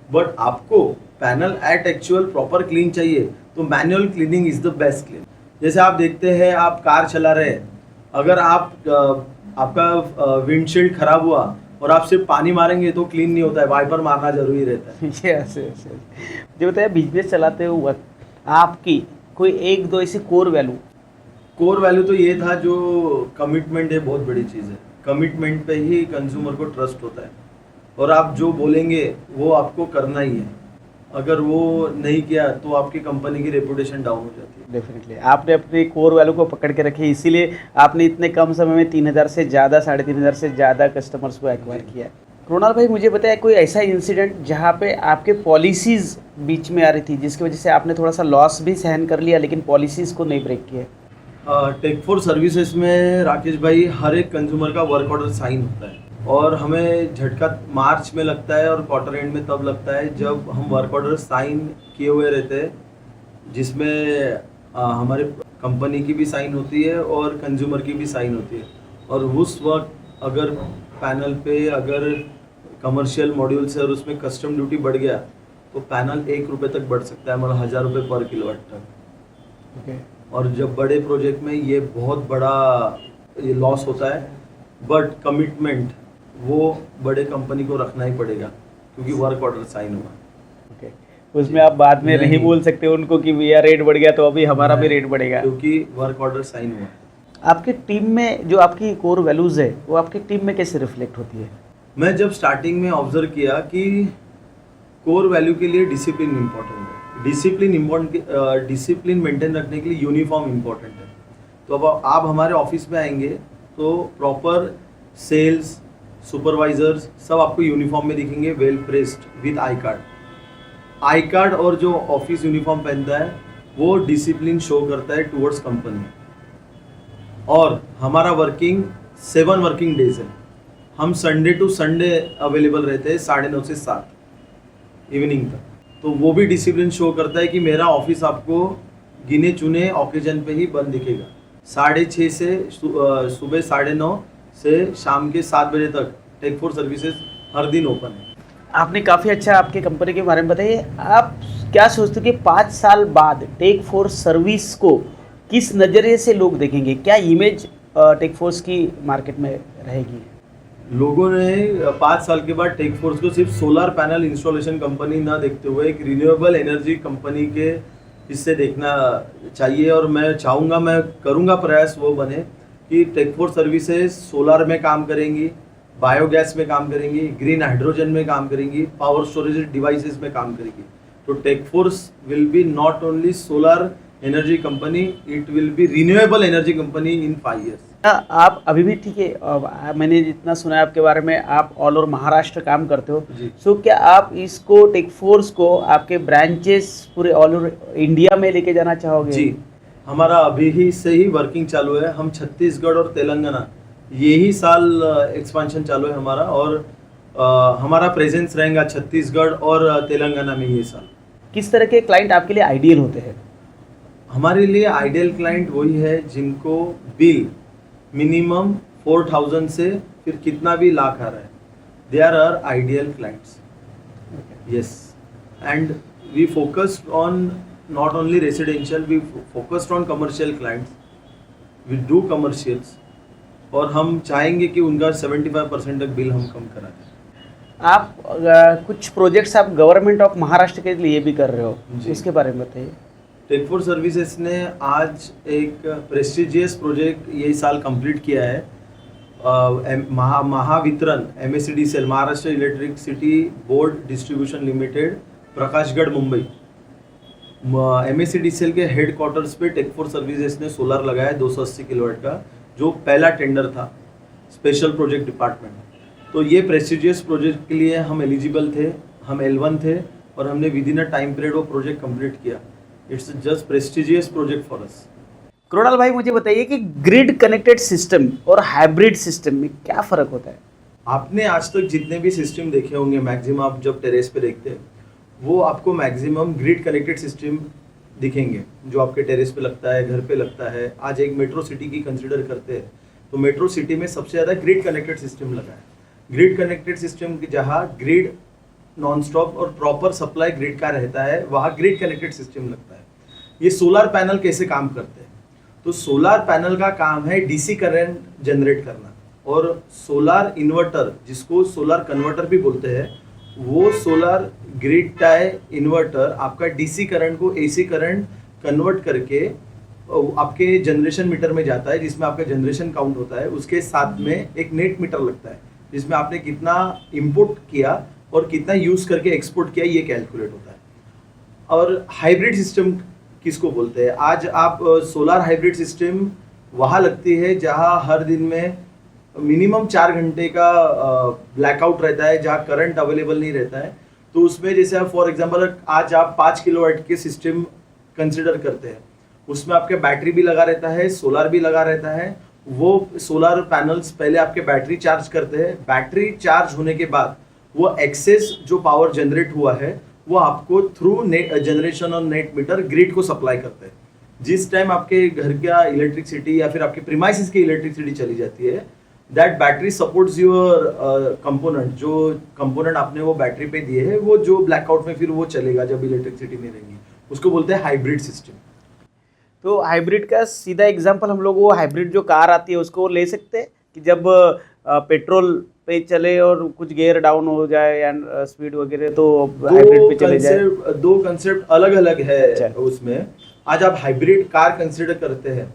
बट आपको panel at actual proper clean चाहिए तो manual cleaning is the best clean. जैसे आप देखते हैं, आप कार चला रहे हैं, अगर आपका विंडशील्ड खराब हुआ और आप सिर्फ पानी मारेंगे तो क्लीन नहीं होता है, वाइपर मारना जरूरी रहता है। Yes yes yes. जो बताया बिजनेस चलाते हुए वक्त आपकी कोई एक दो ऐसी कोर वैल्यू तो ये था, जो कमिटमेंट है, बहुत बड़ी चीज़ है। कमिटमेंट पे ही कंज्यूमर को ट्रस्ट होता है, और आप जो बोलेंगे वो आपको करना ही है। अगर वो नहीं किया तो आपकी कंपनी की रेपुटेशन डाउन हो जाती है। डेफिनेटली आपने अपनी कोर वैल्यू को पकड़ के रखी, इसीलिए आपने इतने कम समय में 3000 से ज़्यादा 3500 से ज़्यादा कस्टमर्स को एक्वायर किया है। कृणाल भाई मुझे बताया कोई ऐसा इंसिडेंट जहाँ पे आपके पॉलिसीज़ बीच में आ रही थी जिसकी वजह से आपने थोड़ा सा लॉस भी सहन कर लिया लेकिन पॉलिसीज़ को नहीं ब्रेक किया? टेक फॉर सर्विसेज में राकेश भाई, हर एक कंज्यूमर का वर्क ऑर्डर साइन होता है, और हमें झटका मार्च में लगता है और क्वार्टर एंड में तब लगता है जब हम वर्क ऑर्डर साइन किए हुए रहते हैं, जिसमें हमारे कंपनी की भी साइन होती है और कंज्यूमर की भी साइन होती है। और उस वक्त अगर पैनल पे अगर कमर्शियल मॉड्यूल से और उसमें कस्टम ड्यूटी बढ़ गया तो पैनल 1 रुपये तक बढ़ सकता है, मतलब 1000 रुपये पर किलोवाट तक। ओके। और जब बड़े प्रोजेक्ट में ये बहुत बड़ा ये लॉस होता है, बट कमिटमेंट वो बड़े कंपनी को रखना ही पड़ेगा क्योंकि वर्क ऑर्डर साइन हुआ। ओके, उसमें आप बाद में नहीं बोल सकते उनको कि भैया रेट बढ़ गया तो अभी हमारा भी रेट बढ़ेगा, क्योंकि वर्क ऑर्डर साइन हुआ। आपकी टीम में जो आपकी कोर वैल्यूज़ है वो आपकी टीम में कैसे रिफ्लेक्ट होती है? मैं जब स्टार्टिंग में ऑब्जर्व किया कि कोर वैल्यू के लिए डिसिप्लिन इम्पोर्टेंट है, डिसिप्लिन मेंटेन रखने के लिए यूनिफॉर्म इम्पोर्टेंट है। तो अब आप हमारे ऑफिस में आएंगे तो प्रॉपर सेल्स सुपरवाइजर्स सब आपको यूनिफॉर्म में दिखेंगे, well pressed with I card और जो ऑफिस यूनिफॉर्म पहनता है वो डिसिप्लिन शो करता है टुवर्ड्स कंपनी। और हमारा वर्किंग 7 वर्किंग डेज है, हम संडे टू संडे अवेलेबल रहते हैं 9:30 से 7 इवनिंग तक। तो वो भी डिसिप्लिन शो करता है कि मेरा ऑफिस आपको गिने चुने ओकेजन पे ही बंद दिखेगा। 6:30 से सुबह 9:30 से शाम के 7 बजे तक टेक फॉर सर्विसेज हर दिन ओपन है। आपने काफ़ी अच्छा आपके कंपनी के बारे में बताइए। आप क्या सोचते हो कि 5 साल बाद टेक फोर्स सर्विस को किस नज़रिए से लोग देखेंगे? क्या इमेज टेक फोर्स की मार्केट में रहेगी? लोगों ने 5 साल के बाद टेक फोर्स को सिर्फ सोलर पैनल इंस्टॉलेशन कंपनी ना देखते हुए एक रिन्यूएबल एनर्जी कंपनी के इससे देखना चाहिए। और मैं चाहूँगा, मैं करूँगा प्रयास वो बने कि टेक फोर्स सर्विसेज सोलर में काम करेंगी, बायोगैस में काम करेंगी, ग्रीन हाइड्रोजन में काम करेंगी, पावर स्टोरेज डिवाइसेस में काम करेंगी। तो Tech Force will be not only solar energy company, it will be renewable energy company in 5 years। आप अभी भी ठीक है, मैंने जितना सुना है आपके बारे में, आप ऑल ओवर महाराष्ट्र काम करते हो। सो क्या आप इसको टेक फोर्स को आपके ब्रांचेस पूरे ऑल ओवर इंडिया में लेके जाना चाहोगे? जी, हमारा अभी ही से ही वर्किंग चालू है। हम छत्तीसगढ़ और तेलंगाना यही साल एक्सपांशन चालू है हमारा, और हमारा प्रेजेंस रहेगा छत्तीसगढ़ और तेलंगाना में ये साल। किस तरह के क्लाइंट आपके लिए आइडियल होते हैं? हमारे लिए आइडियल क्लाइंट वही है जिनको बिल मिनिमम 4000 से फिर कितना भी लाख आ रहा है, they are our ideal clients. Yes, and we focused on not only residential, we focused on commercial clients, we do commercials, और हम चाहेंगे कि उनका 75% तक बिल हम कम करा दें। आप कुछ प्रोजेक्ट्स आप गवर्नमेंट ऑफ महाराष्ट्र के लिए भी कर रहे हो, उसके बारे में बताइए। टेक फॉर सर्विसेज ने आज एक प्रेस्टिजियस प्रोजेक्ट ये साल कंप्लीट किया है। Mahavitaran MSEDCL, Maharashtra electricity board distribution limited, Prakashgad, Mumbai. MSEDCL के हेड क्वार्टर्स पे टेक फॉर सर्विसेज ने सोलर लगाया 280 किलोवाट का, जो पहला टेंडर था स्पेशल प्रोजेक्ट डिपार्टमेंट। तो ये प्रेस्टिजियस प्रोजेक्ट के लिए हम एलिजिबल थे, हम L1 थे, और हमने with in a time period वो प्रोजेक्ट कंप्लीट किया। It's just prestigious project for us. Krunal भाई मुझे बताइए कि ग्रिड कनेक्टेड सिस्टम और हाइब्रिड सिस्टम में क्या फ़र्क होता है? आपने आज तक जितने भी सिस्टम देखे होंगे, मैक्सिमम आप जब टेरेस पे देखते हैं वो आपको मैक्सिमम ग्रिड कनेक्टेड सिस्टम दिखेंगे, जो आपके टेरेस पे लगता है, घर पे लगता है। आज एक मेट्रो सिटी की कंसिडर करते हैं तो मेट्रो सिटी में सबसे ज़्यादा ग्रिड कनेक्टेड सिस्टम लगा है। ग्रिड कनेक्टेड सिस्टम जहाँ ग्रिड नॉन स्टॉप और प्रॉपर सप्लाई ग्रिड का रहता है, वहाँ ग्रिड कनेक्टेड सिस्टम लगता है। ये सोलर पैनल कैसे काम करते हैं? तो सोलर पैनल का काम है डीसी करंट जनरेट करना, और सोलर इन्वर्टर जिसको सोलर कन्वर्टर भी बोलते हैं, वो सोलर ग्रिड टाई इन्वर्टर आपका डीसी करंट को एसी करंट कन्वर्ट करके आपके जनरेशन मीटर में जाता है, जिसमें आपका जनरेशन काउंट होता है। उसके साथ में एक नेट मीटर लगता है, जिसमें आपने कितना इंपुट किया और कितना यूज़ करके एक्सपोर्ट किया, ये कैलकुलेट होता है। और हाइब्रिड सिस्टम किसको बोलते हैं? आज आप सोलर हाइब्रिड सिस्टम वहाँ लगती है जहाँ हर दिन में मिनिमम 4 घंटे का ब्लैकआउट रहता है, जहाँ करंट अवेलेबल नहीं रहता है। तो उसमें जैसे आप फॉर एग्जांपल आज आप 5 किलोवाट के सिस्टम कंसिडर करते हैं, उसमें आपके बैटरी भी लगा रहता है, सोलर भी लगा रहता है। वो सोलर पैनल्स पहले आपके बैटरी चार्ज करते हैं, बैटरी चार्ज होने के बाद वो एक्सेस जो पावर जनरेट हुआ है वो आपको थ्रू जनरेशन और नेट मीटर ग्रिड को सप्लाई करते हैं। जिस टाइम आपके घर का इलेक्ट्रिसिटी या फिर आपके प्रीमाइसेस की इलेक्ट्रिसिटी चली जाती है, that battery supports your component, जो कंपोनेंट आपने वो बैटरी पे दिए है, वो जो ब्लैकआउट में फिर वो चलेगा जब इलेक्ट्रिसिटी नहीं रहेगी, उसको बोलते हैं हाइब्रिड सिस्टम। तो हाइब्रिड का सीधा एग्जांपल हम लोग वो हाइब्रिड जो कार आती है उसको ले सकते हैं कि जब पेट्रोल पे चले और कुछ गियर डाउन हो जाए या स्पीड वगैरह तो हाइब्रिड पे चले जाए। दो कंसेप्ट अलग अलग है। अच्छा। उसमें आज आप हाइब्रिड कार कंसिडर करते हैं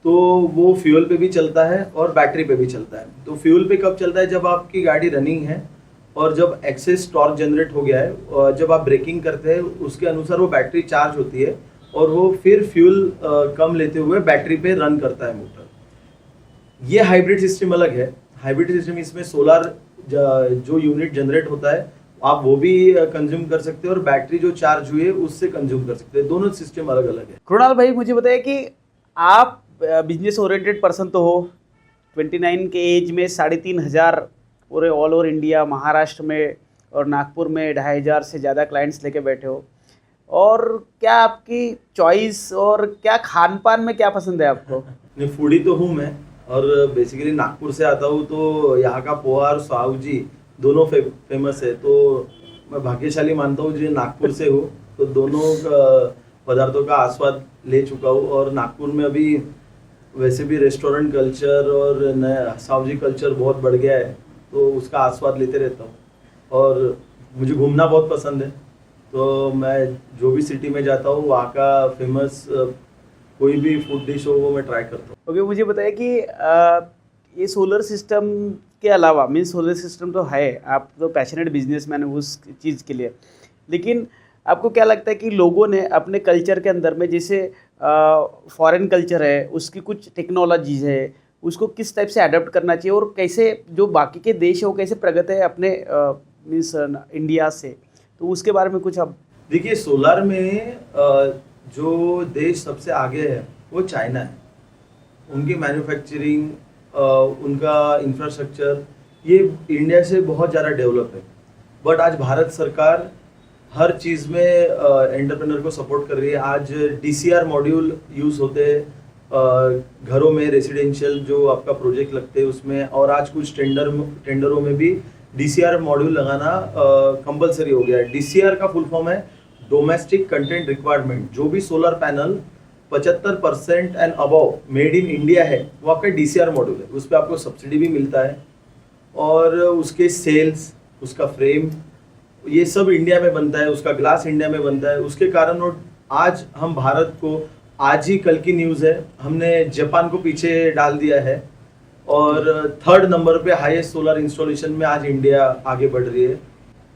तो वो फ्यूल पे भी चलता है और बैटरी पे भी चलता है। तो फ्यूल पे कब चलता है? जब आपकी गाड़ी रनिंग है और जब एक्सेस टॉर्क जनरेट हो गया है, और जब आप ब्रेकिंग करते हैं उसके अनुसार वो बैटरी चार्ज होती है और वो फिर फ्यूल कम लेते हुए बैटरी पे रन करता है मोटर। ये हाइब्रिड सिस्टम अलग है। हाइब्रिड सिस्टम इसमें सोलर जो यूनिट जनरेट होता है आप वो भी कंज्यूम कर सकते हैं और बैटरी जो चार्ज हुई है उससे कंज्यूम कर सकते हैं। दोनों सिस्टम अलग अलग है। कृणाल भाई मुझे बताइए कि आप बिजनेस ओरिएंटेड पर्सन तो हो, 29 के एज में 3,500 पूरे ऑल ओवर इंडिया, महाराष्ट्र में और नागपुर में 2,500 से ज़्यादा क्लाइंट्स लेके बैठे हो। और क्या आपकी चॉइस और क्या खान पान में क्या पसंद है आपको? नहीं, फूडी तो हूँ मैं, और बेसिकली नागपुर से आता हूँ, तो यहाँ का पोहा और साव जी दोनों फेमस है। तो मैं भाग्यशाली मानता हूँ जो नागपुर से हूँ, तो दोनों पदार्थों का आस्वाद ले चुका हूँ। और नागपुर में अभी वैसे भी रेस्टोरेंट कल्चर और नया साव जी कल्चर बहुत बढ़ गया है, तो उसका आस्वाद लेते रहता हूँ। और मुझे घूमना बहुत पसंद है, तो मैं जो भी सिटी में जाता हूँ वहाँ का फेमस कोई भी फूड डिश हो वो मैं ट्राई करता हूँ। ओके, मुझे बताइए कि ये सोलर सिस्टम के अलावा, मीन्स सोलर सिस्टम तो है, आप तो पैशनेट बिजनेसमैन है उस चीज़ के लिए, लेकिन आपको क्या लगता है कि लोगों ने अपने कल्चर के अंदर में, जैसे फॉरेन कल्चर है उसकी कुछ टेक्नोलॉजीज है, उसको किस टाइप से अडॉप्ट करना चाहिए और कैसे जो बाकी के देश है वो कैसे प्रगत है अपने मीन्स इंडिया से, तो उसके बारे में कुछ आप। देखिए, सोलर में जो देश सबसे आगे है वो चाइना है। उनकी मैन्युफैक्चरिंग, उनका इंफ्रास्ट्रक्चर ये इंडिया से बहुत ज़्यादा डेवलप है। बट आज भारत सरकार हर चीज़ में एंटरप्रेन्योर को सपोर्ट कर रही है। आज DCR मॉड्यूल यूज़ होते हैं घरों में, रेसिडेंशियल जो आपका प्रोजेक्ट लगते हैं उसमें, और आज कुछ टेंडरों में भी DCR मॉड्यूल लगाना कंपलसरी हो गया है। DCR का फुल फॉर्म है डोमेस्टिक कंटेंट रिक्वायरमेंट। जो भी solar panel 75% and above made in India है वो आपका DCR मॉड्यूल है। उस पर आपको सब्सिडी भी मिलता है, और उसके सेल्स, उसका फ्रेम, ये सब इंडिया में बनता है, उसका ग्लास इंडिया में बनता है। उसके कारण और आज हम भारत को, आज ही कल की न्यूज़ है, हमने जापान को पीछे डाल दिया है, और 3rd नंबर पे हाईएस्ट सोलर इंस्टॉलेशन में आज इंडिया आगे बढ़ रही है।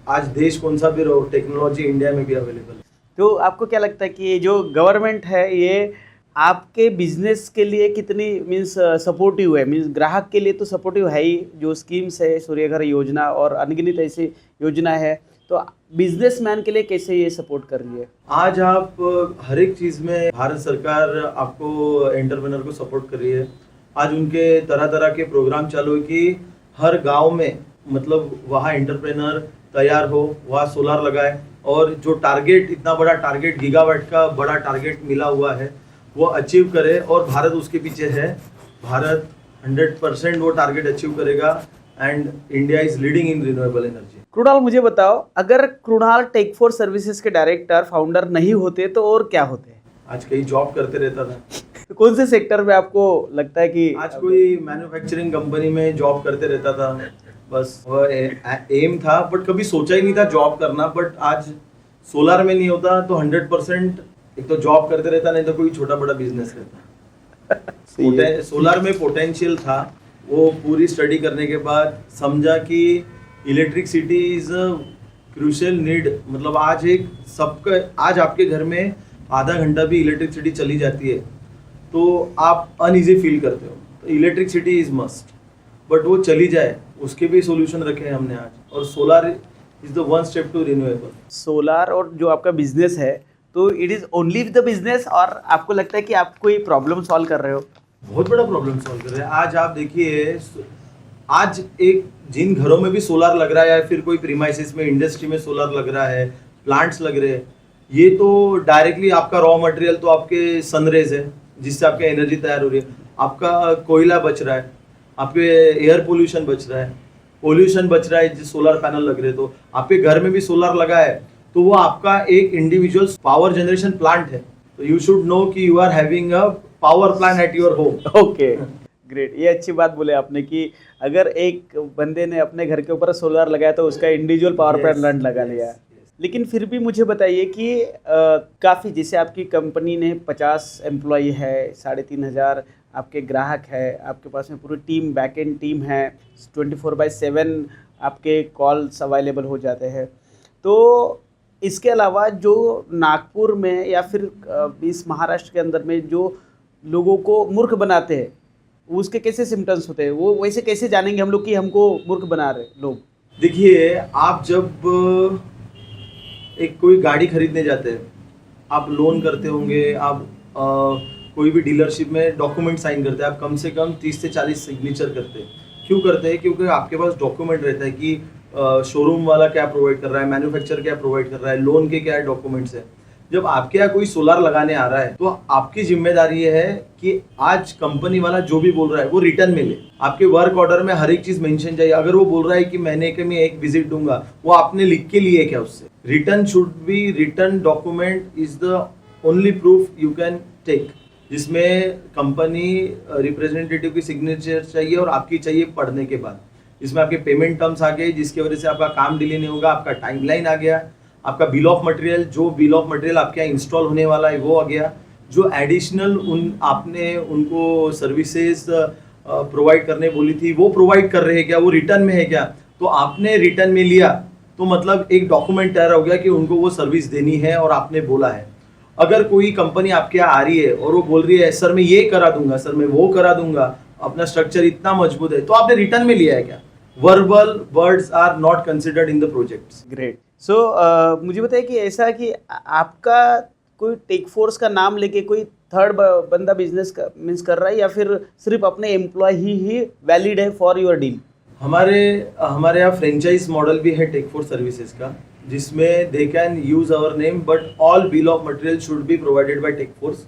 आज देश कौन सा भी रहो, टेक्नोलॉजी इंडिया में भी अवेलेबल है। तो आपको क्या लगता है कि ये जो गवर्नमेंट है ये आपके बिजनेस के लिए कितनी मीन्स सपोर्टिव है? मीन्स ग्राहक के लिए तो सपोर्टिव है ही, जो स्कीम्स है, सूर्यघर योजना और अनगिनत ऐसी योजना है, तो बिजनेसमैन के लिए कैसे ये सपोर्ट कर रही है? आज आप हर एक चीज़ में भारत सरकार आपको एंटरप्रेन्योर को सपोर्ट कर रही है। आज उनके तरह तरह के प्रोग्राम चालू है कि हर गांव में, मतलब वहाँ एंटरप्रेन्योर तैयार हो, वहाँ सोलर लगाए, और जो टारगेट, इतना बड़ा टारगेट, गीगावाट का बड़ा टारगेट मिला हुआ है, वो अचीव करे। और भारत उसके पीछे है। भारत 100% वो टारगेट अचीव करेगा। and India is leading in renewable energy. Krunal, मुझे बताओ, अगर कृणाल टेक फोर सर्विसेज के डायरेक्टर फाउंडर नहीं होते तो और क्या होते? आज कहीं जॉब करते रहता था। कौन से सेक्टर में आपको लगता है कि आज कोई मैन्युफैक्चरिंग कंपनी में जॉब करते रहता था, बस वो एम था, बट कभी सोचा ही नहीं था जॉब करना। बट आज सोलार में नहीं होता तो 100% एक तो जॉब करते रहता, नहीं तो कोई छोटा बड़ा बिजनेस रहता। सोलार में पोटेंशियल था, वो पूरी स्टडी करने के बाद समझा कि इलेक्ट्रिसिटी इज क्रूशियल नीड। मतलब आज आपके घर में आधा घंटा भी इलेक्ट्रिसिटी चली जाती है तो आप अनईजी फील करते हो, तो इलेक्ट्रिसिटी इज मस्ट। बट वो चली जाए उसके भी सॉल्यूशन रखे हैं हमने आज, और solar is the one step to renewable. Solar और जो आपका बिजनेस है, तो it is only the business, और आपको लगता है कि आप कोई प्रॉब्लम सॉल्व कर रहे हो? बहुत बड़ा प्रॉब्लम सॉल्व कर रहे हैं। आज आप देखिए, आज एक जिन घरों में भी सोलार लग रहा है या फिर कोई प्रीमाइसेस में इंडस्ट्री में सोलार लग रहा है, प्लांट्स लग रहे हैं, ये तो डायरेक्टली आपका रॉ मटेरियल तो आपके सनरेज है जिससे आपकी एनर्जी तैयार हो रही है, आपका कोयला बच रहा है, आपके एयर पोल्यूशन बच रहा है, पोल्यूशन बच रहा है जिस सोलार पैनल लग रहे हैं। तो आपके घर में भी सोलार लगा है तो वो आपका एक इंडिविजुअल पावर जनरेशन प्लांट है। तो यू शुड नो कि you are having a power plant at your home. Okay, great. ये अच्छी बात बोले आपने कि अगर एक बंदे ने अपने घर के ऊपर सोलार लगाया तो उसका इंडिविजुअल पावर प्लांट लगा लिया। लेकिन फिर भी मुझे बताइए कि काफ़ी, जैसे आपकी कंपनी ने 50 एम्प्लॉई है, 3500 आपके ग्राहक है, आपके पास में पूरी टीम, बैक एंड टीम है, 24/7 आपके कॉल्स अवेलेबल हो जाते हैं। तो इसके अलावा जो नागपुर में या फिर इस महाराष्ट्र के अंदर में जो लोगों को मूर्ख बनाते हैं, उसके कैसे सिम्टम्स होते हैं? वो वैसे कैसे जानेंगे हम लोग कि हमको मूर्ख बना रहे लोग? देखिए, आप जब एक कोई गाड़ी खरीदने जाते हैं, आप लोन करते होंगे, आप कोई भी डीलरशिप में डॉक्यूमेंट साइन करते हैं, आप कम से कम 30 से 40 सिग्नेचर करते हैं। क्यों करते हैं? क्योंकि आपके पास डॉक्यूमेंट रहता है कि शोरूम वाला क्या प्रोवाइड कर रहा है, मैन्युफैक्चर क्या प्रोवाइड कर रहा है, लोन के क्या डॉक्यूमेंट्स है। जब आपके यहाँ कोई सोलार लगाने आ रहा है तो आपकी जिम्मेदारी ये है कि आज कंपनी वाला जो भी बोल रहा है वो रिटर्न में ले। आपके वर्क ऑर्डर में हर एक चीज मेंशन चाहिए। अगर वो बोल रहा है कि महीने के में एक विजिट दूंगा, वो आपने लिख के लिए क्या उससे? Return should be, return document is the only proof you can take, जिसमें कंपनी रिप्रेजेंटेटिव की सिग्नेचर चाहिए और आपकी चाहिए पढ़ने के बाद। इसमें आपके पेमेंट टर्म्स आ गए जिसकी वजह से आपका काम डिले नहीं होगा, आपका टाइमलाइन आ गया, आपका बिल ऑफ मटेरियल, जो बिल ऑफ मटेरियल आपके यहाँ इंस्टॉल होने वाला है वो आ गया, जो एडिशनल आपने उनको सर्विसेज प्रोवाइड करने बोली थी वो प्रोवाइड कर रहे हैं क्या, वो रिटर्न में है क्या? तो आपने रिटर्न में लिया तो मतलब एक डॉक्यूमेंट तैयार हो गया कि उनको वो सर्विस देनी है और आपने बोला है। अगर कोई कंपनी आपके यहाँ आ रही है और वो बोल रही है सर मैं ये करा दूंगा, सर मैं वो करा दूंगा, अपना स्ट्रक्चर इतना मजबूत है, तो आपने रिटर्न में लिया है क्या? Verbal words are not considered in the projects. Great. So मुझे बताइए कि ऐसा कि आपका कोई टेक फोर्स का नाम लेके कोई थर्ड बंदा बिजनेस मीन्स कर रहा है या फिर सिर्फ अपने एम्प्लॉय ही वैलिड है फॉर योर डील? हमारे यहाँ फ्रेंचाइज मॉडल भी है टेक फोर्स सर्विसेज का, जिसमें they can use our name but all bill of material should be provided by Tech Force.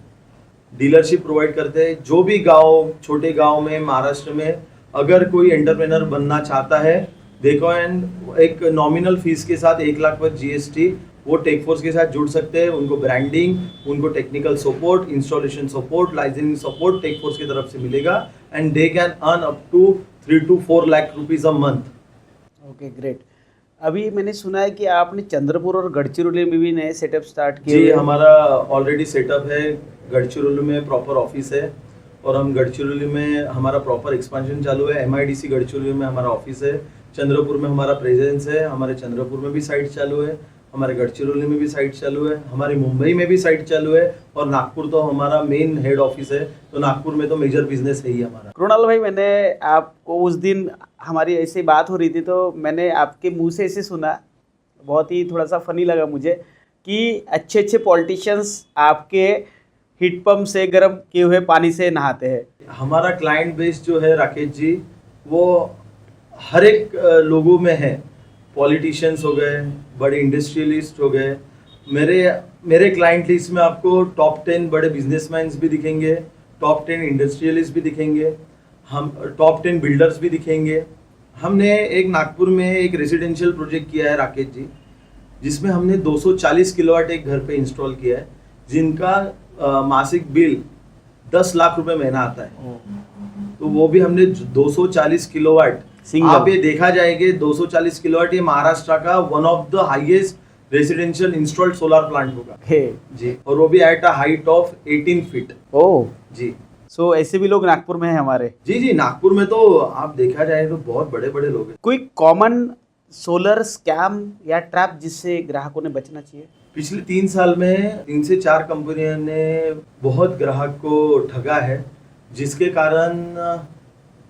Dealership provide करते हैं। जो भी गांव, छोटे गांव में महाराष्ट्र में अगर कोई एंटरप्रेनर बनना चाहता है, देखो एंड एक नॉमिनल फीस के साथ 1 लाख पर GST वो टेक फोर्स के साथ जुड़ सकते हैं। उनको ब्रांडिंग, उनको technical support, installation support, licensing support Tech Force की तरफ से मिलेगा and they can earn up to 3 to 4 lakh rupees a month. Okay, great. अभी मैंने सुना है कि आपने चंद्रपुर और गढ़चिरौली में भी नए सेटअप स्टार्ट किए। जी, हमारा ऑलरेडी सेटअप है। गढ़चिरौली में प्रॉपर ऑफिस है और हम गढ़चिरौली में हमारा प्रॉपर एक्सपेंशन चालू है। MIDC गढ़चिरौली में हमारा ऑफिस है। चंद्रपुर में हमारा प्रेजेंस है। हमारे चंद्रपुर में भी साइट चालू है, हमारे गढ़चिरौली में भी साइट चालू है, हमारे मुंबई में भी साइट चालू है और नागपुर तो हमारा मेन हेड ऑफिस है। तो नागपुर में तो मेजर बिजनेस है ही हमारा। कृणाल भाई, मैंने आपको उस दिन हमारी ऐसी बात हो रही थी तो मैंने आपके मुंह से ऐसे सुना, बहुत ही थोड़ा सा फनी लगा मुझे कि अच्छे अच्छे पॉलिटिशियंस आपके हीट पंप से गर्म किए हुए पानी से नहाते हैं। हमारा क्लाइंट बेस जो है राकेश जी, वो हर एक लोगों में है। पॉलिटिशियंस हो गए, बड़े इंडस्ट्रियलिस्ट हो गए। मेरे क्लाइंट लिस्ट में आपको टॉप 10 बड़े बिजनेसमैन भी दिखेंगे, टॉप 10 इंडस्ट्रियलिस्ट भी दिखेंगे, हम टॉप 10 बिल्डर्स भी दिखेंगे, हमने एक नागपुर में एक रेजिडेंशियल प्रोजेक्ट किया है राकेश जी, जिसमें हमने 240 किलोवाट एक घर पे इंस्टॉल किया है, जिनका मासिक बिल 10 लाख रुपए महीना आता है। तो वो भी हमने 240 किलोवाट, आप ये देखा जाएंगे 240 किलोवाट, ये महाराष्ट्र का one of the highest residential installed solar plant होगा जी, और वो भी at a height of 18 feet. Oh जी, सो ऐसे भी लोग नागपुर में हैं हमारे। जी, नागपुर में तो आप देखा जाए तो बहुत बड़े बड़े लोग हैं। कोई कॉमन सोलर स्कैम या ट्रैप जिससे ग्राहकों ने बचना चाहिए? पिछले 3 साल में 3 से 4 कंपनियों ने बहुत ग्राहक को ठगा है, जिसके कारण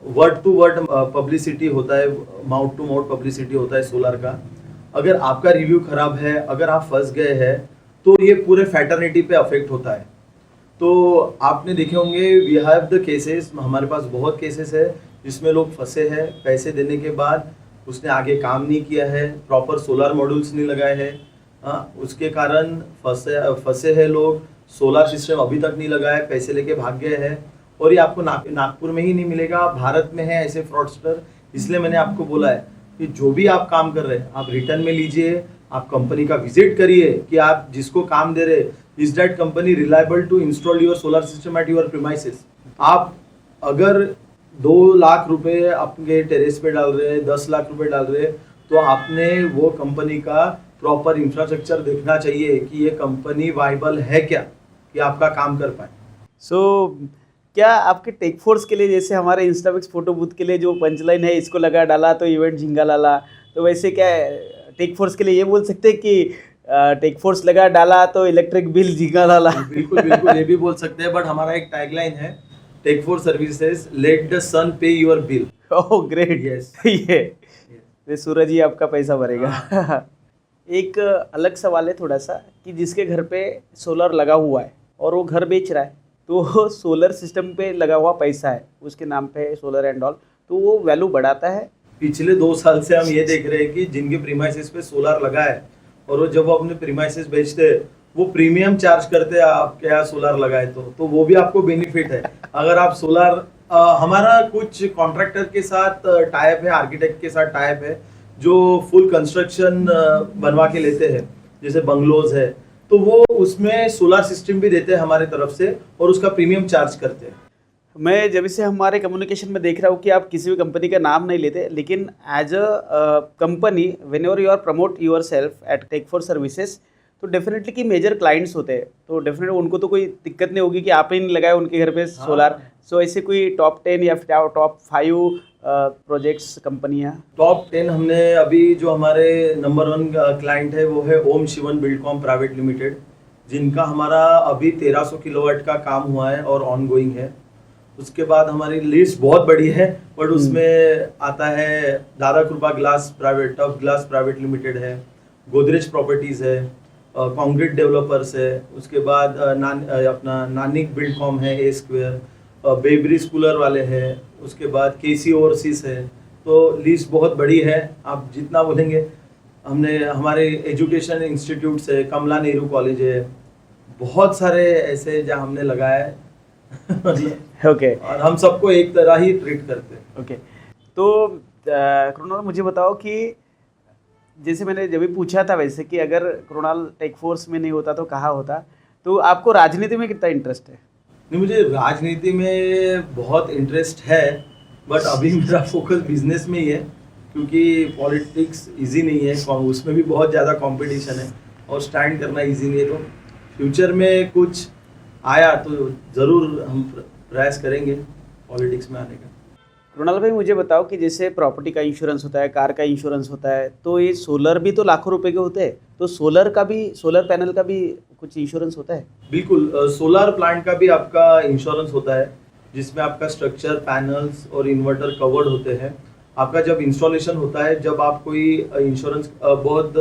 वर्ड टू वर्ड पब्लिसिटी होता है, माउथ टू माउथ पब्लिसिटी होता है सोलर का। अगर आपका रिव्यू खराब है, अगर आप फंस गए हैं, तो ये पूरे फैटर्निटी पे अफेक्ट होता है। तो आपने देखे होंगे, वी हैव द केसेस, हमारे पास बहुत केसेस है जिसमें लोग फंसे हैं, पैसे देने के बाद उसने आगे काम नहीं किया है, प्रॉपर सोलर मॉड्यूल्स नहीं लगाए हैं, उसके कारण फंसे हैं लोग, सोलर सिस्टम अभी तक नहीं लगाए, पैसे लेके भाग गए हैं। और ये आपको नागपुर में ही नहीं मिलेगा, भारत में है ऐसे फ्रॉडस्टर। इसलिए मैंने आपको बोला है कि जो भी आप काम कर रहे हैं, आप रिटर्न में लीजिए, आप कंपनी का विजिट करिए कि आप जिसको काम दे रहे, is that company reliable to install your solar system at your premises. आप अगर 2 लाख रुपए आपके टेरेस पे डाल रहे हैं, 10 लाख रुपए डाल रहे हैं, तो आपने वो कंपनी का प्रॉपर इंफ्रास्ट्रक्चर देखना चाहिए कि ये कंपनी वाइबल है क्या, कि आपका काम कर पाए। सो क्या आपके टेक फोर्स के लिए, जैसे हमारे इंस्टाबिक्स फोटो बूथ के लिए जो पंचलाइन है, इसको लगा डाला तो इवेंट झिंगा लाला, तो वैसे क्या टेक फोर्स के लिए ये बोल सकते हैं कि टेक फोर्स लगा डाला तो इलेक्ट्रिक बिल झिंगा लाला? बिल्कुल बिल्कुल, ये भी बोल सकते हैं, बट हमारा एक टैगलाइन है, tech force services, let the sun pay your bill. Oh great, yes, ये सूरज ही आपका पैसा भरेगा। एक अलग सवाल है थोड़ा सा, कि जिसके घर पे सोलर लगा हुआ है और वो घर बेच रहा है, तो सोलर सिस्टम पे लगा हुआ पैसा है, उसके नाम पे सोलर एंड ऑल, तो वो वैल्यू बढ़ाता है? पिछले 2 साल से हम ये देख रहे हैं कि जिनके प्रीमाइसेस पे सोलर लगा है, और वो जब वो अपने प्रीमाइसेस बेचते हैं, वो प्रीमियम चार्ज करते हैं आपके यहाँ सोलर लगाए तो वो भी आपको बेनिफिट है। अगर आप सोलर, हमारा कुछ कॉन्ट्रैक्टर के साथ टाइप है, आर्किटेक्ट के साथ टाइप है, जो फुल कंस्ट्रक्शन बनवा के लेते हैं, जैसे बंगलोज है, तो वो उसमें सोलर सिस्टम भी देते हैं हमारे तरफ से, और उसका प्रीमियम चार्ज करते हैं। मैं जब से हमारे कम्युनिकेशन में देख रहा हूँ कि आप किसी भी कंपनी का नाम नहीं लेते, लेकिन as a company whenever you are promote yourself at Tech for services, तो डेफिनेटली कि मेजर क्लाइंट्स होते हैं, तो डेफिनेटली उनको तो कोई दिक्कत नहीं होगी कि आप ही नहीं लगाए उनके घर पे सोलर। सो ऐसे कोई टॉप 10 या टॉप 5 प्रोजेक्ट्स कंपनियाँ? टॉप 10 हमने अभी जो हमारे नंबर 1 क्लाइंट है वो है ओम शिवन बिल्डकॉम प्राइवेट लिमिटेड, जिनका हमारा अभी 1300 किलोवाट का काम हुआ है और ऑन गोइंग है। उसके बाद हमारी लिस्ट बहुत बड़ी है, बट उसमें आता है दादा कृपा glass private, tough glass private limited है, गोदरेज प्रॉपर्टीज़ है, कॉन्क्रीट डेवलपर्स है, उसके बाद अपना नानिक बिल्डकॉम है, ए स्क्वेयर, बेबरी स्कूलर वाले हैं, उसके बाद केसी ओवरसीज है। तो लिस्ट बहुत बड़ी है, आप जितना बोलेंगे। हमने हमारे एजुकेशन इंस्टीट्यूट्स है, कमला नेहरू कॉलेज है, बहुत सारे ऐसे जहाँ हमने लगाया है। ओके, और हम सबको एक तरह ही ट्रीट करते हैं। ओके, तो कृणाल मुझे बताओ कि जैसे मैंने जब भी पूछा था वैसे कि अगर कृणाल टेक फोर्स में नहीं होता तो कहाँ होता, तो आपको राजनीति में कितना इंटरेस्ट है? नहीं, मुझे राजनीति में बहुत इंटरेस्ट है, बट अभी मेरा फोकस बिजनेस में ही है, क्योंकि पॉलिटिक्स इजी नहीं है, उसमें भी बहुत ज़्यादा कंपटीशन है और स्टैंड करना इजी नहीं है। तो फ्यूचर में कुछ आया तो ज़रूर हम प्रयास करेंगे पॉलिटिक्स में आने का। कृणाल भाई मुझे बताओ कि जैसे प्रॉपर्टी का इंश्योरेंस होता है, कार का इंश्योरेंस होता है, तो ये सोलर भी तो लाखों रुपए के होते हैं, तो सोलर पैनल का भी कुछ इंश्योरेंस होता है? बिल्कुल, सोलर प्लांट का भी आपका इंश्योरेंस होता है, जिसमें आपका स्ट्रक्चर, पैनल्स और इन्वर्टर कवर्ड होते हैं। आपका जब इंस्टॉलेशन होता है, जब आप कोई इंश्योरेंस, बहुत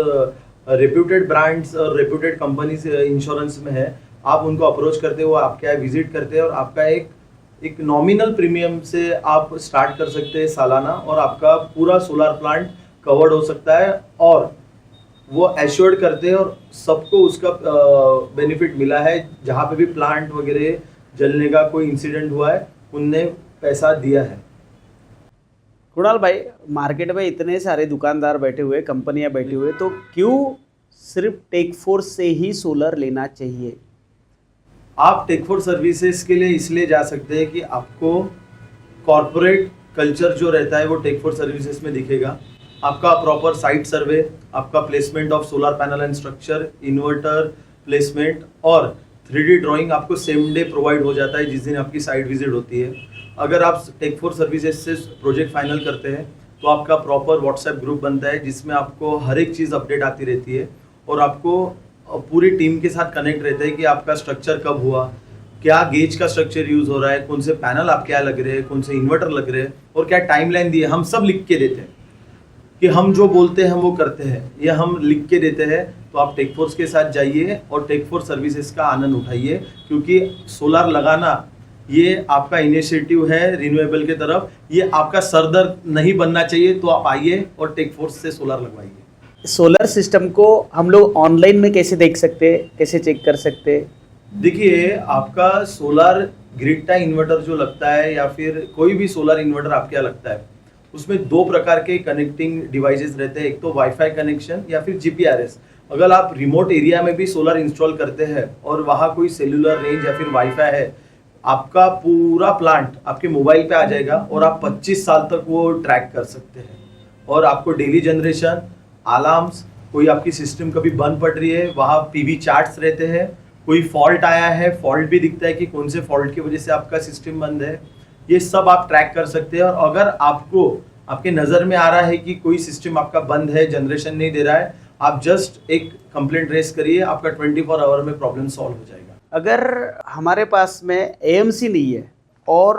रेप्यूटेड ब्रांड्स और रेप्यूटेड कंपनीज इंश्योरेंस में है, आप उनको अप्रोच करते हो, आपके यहाँ विजिट करते हैं, और आपका एक नॉमिनल प्रीमियम से आप स्टार्ट कर सकते हैं सालाना, और आपका पूरा सोलर प्लांट कवर्ड हो सकता है, और वो एश्योर्ड करते हैं, और सबको उसका बेनिफिट मिला है। जहाँ पे भी प्लांट वगैरह जलने का कोई इंसिडेंट हुआ है, उनने पैसा दिया है। कुणाल भाई, मार्केट में इतने सारे दुकानदार बैठे हुए, कंपनियां बैठी हुए, तो क्यों सिर्फ टेकफोर्स से ही सोलर लेना चाहिए? आप टेकफोर्स सर्विसेज के लिए इसलिए जा सकते हैं कि आपको कॉर्पोरेट कल्चर जो रहता है वो टेकफोर्स सर्विसेज में दिखेगा। आपका प्रॉपर साइट सर्वे, आपका placement of solar panel and structure, inverter placement और 3D ड्राइंग आपको सेम डे प्रोवाइड हो जाता है जिस दिन आपकी साइट विजिट होती है। अगर आप टेकफोर्स सर्विसेज से प्रोजेक्ट फाइनल करते हैं तो आपका प्रॉपर व्हाट्सएप ग्रुप बनता है जिसमें आपको हर एक चीज़ अपडेट आती रहती है और आपको पूरी टीम के साथ कनेक्ट रहता है कि आपका स्ट्रक्चर कब हुआ, क्या गेज का स्ट्रक्चर यूज़ हो रहा है, कौन से पैनल आप क्या लग रहे हैं, कौन से इन्वर्टर लग रहे हैं और क्या टाइमलाइन दी है, हम सब लिख के देते हैं कि हम जो बोलते हैं हम वो करते हैं, ये हम लिख के देते हैं। तो आप टेकफोर्स के साथ जाइए और टेकफोर्स सर्विसेज का आनंद उठाइए, क्योंकि सोलर लगाना ये आपका इनिशिएटिव है रिन्यूएबल के तरफ, ये आपका सरदर्द नहीं बनना चाहिए। तो आप आइए और टेकफोर्स से सोलर लगवाइए। सोलर सिस्टम को हम लोग ऑनलाइन में कैसे देख सकते हैं, कैसे चेक कर सकते हैं? देखिए, आपका सोलर ग्रिड टाई इन्वर्टर जो लगता है या फिर कोई भी सोलर इन्वर्टर आपके यहाँ लगता है, उसमें दो प्रकार के कनेक्टिंग डिवाइसेस रहते हैं, एक तो वाईफाई कनेक्शन या फिर GPRS। अगर आप रिमोट एरिया में भी सोलर इंस्टॉल करते हैं और वहाँ कोई सेल्यूलर रेंज या फिर वाईफाई है, आपका पूरा प्लांट आपके मोबाइल पे आ जाएगा और आप 25 साल तक वो ट्रैक कर सकते हैं। और आपको डेली जनरेशन, अलार्म्स, कोई आपकी सिस्टम कभी बंद पड़ रही है, वहाँ PV चार्ट्स रहते हैं, कोई फॉल्ट आया है, फॉल्ट भी दिखता है कि कौन से फॉल्ट की वजह से आपका सिस्टम बंद है, ये सब आप ट्रैक कर सकते हैं। और अगर आपको आपके नज़र में आ रहा है कि कोई सिस्टम आपका बंद है, जनरेशन नहीं दे रहा है, आप जस्ट एक कंप्लेंट रेस करिए, आपका 24 आवर में प्रॉब्लम सॉल्व हो जाएगा। अगर हमारे पास में AMC नहीं है और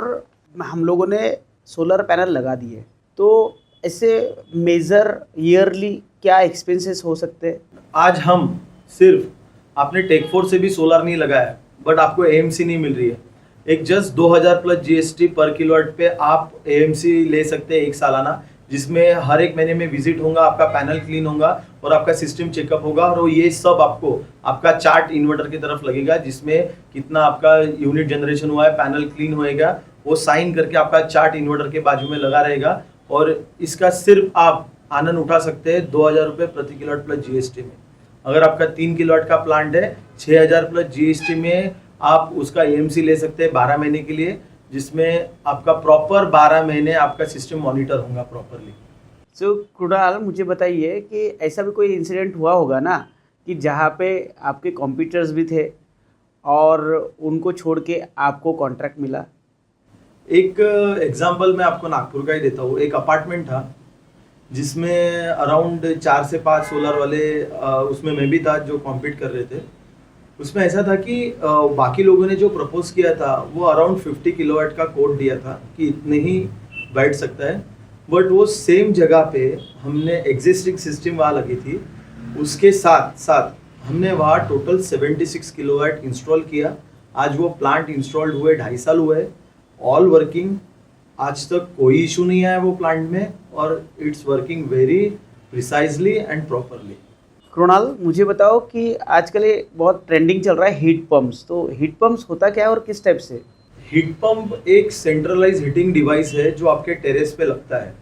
हम लोगों ने सोलर पैनल लगा दिए, तो ऐसे मेजर ईयरली क्या एक्सपेंसेस हो सकते हैं? आज हम सिर्फ आपने टेकफोर्स से भी सोलर नहीं लगाया बट आपको AMC नहीं मिल रही है, एक जस्ट 2000 प्लस GST पर किलोवाट पे आप AMC ले सकते हैं एक सालाना, जिसमें हर एक महीने में विजिट होगा, आपका पैनल क्लीन होगा और आपका सिस्टम चेकअप होगा। और ये सब आपको आपका चार्ट इन्वर्टर की तरफ लगेगा जिसमें कितना आपका यूनिट जनरेशन हुआ है, पैनल क्लीन होएगा, वो साइन करके आपका चार्ट इन्वर्टर के बाजू में लगा रहेगा। और इसका सिर्फ आप आनंद उठा सकते हैं 2000 रुपये प्रति किलोवाट प्लस GST में। अगर आपका 3 किलोवाट का प्लांट है, 6000 प्लस GST में आप उसका AMC ले सकते हैं 12 महीने के लिए, जिसमें आपका प्रॉपर 12 महीने आपका सिस्टम मॉनिटर होगा प्रॉपरली। सो कुणाल, मुझे बताइए कि ऐसा भी कोई इंसिडेंट हुआ होगा ना कि जहाँ पे आपके कॉम्पिटिटर्स भी थे और उनको छोड़ के आपको कॉन्ट्रैक्ट मिला? एक एग्जांपल मैं आपको नागपुर का ही देता हूँ। एक अपार्टमेंट था जिसमें अराउंड 4 से 5 सोलर वाले, उसमें मैं भी था जो कॉम्पीट कर रहे थे। उसमें ऐसा था कि बाकी लोगों ने जो प्रपोज किया था वो अराउंड 50 किलोवाट का कोड दिया था कि इतने ही बैठ सकता है, बट वो सेम जगह पे हमने एग्जिस्टिंग सिस्टम वहाँ लगी थी, उसके साथ साथ हमने वहाँ टोटल 76 किलोवाट इंस्टॉल किया। आज वो प्लांट इंस्टॉल्ड हुए 2.5 साल हुए, ऑल वर्किंग, आज तक कोई इशू नहीं आया वो प्लांट में और it's working very precisely and properly. Kunal, मुझे बताओ कि आजकल ये बहुत ट्रेंडिंग चल रहा है हीट पम्प्स, तो हीट पम्प्स होता क्या है और किस टाइप से? हीट पंप एक सेंट्रलाइज हीटिंग डिवाइस है जो आपके टेरेस पे लगता है,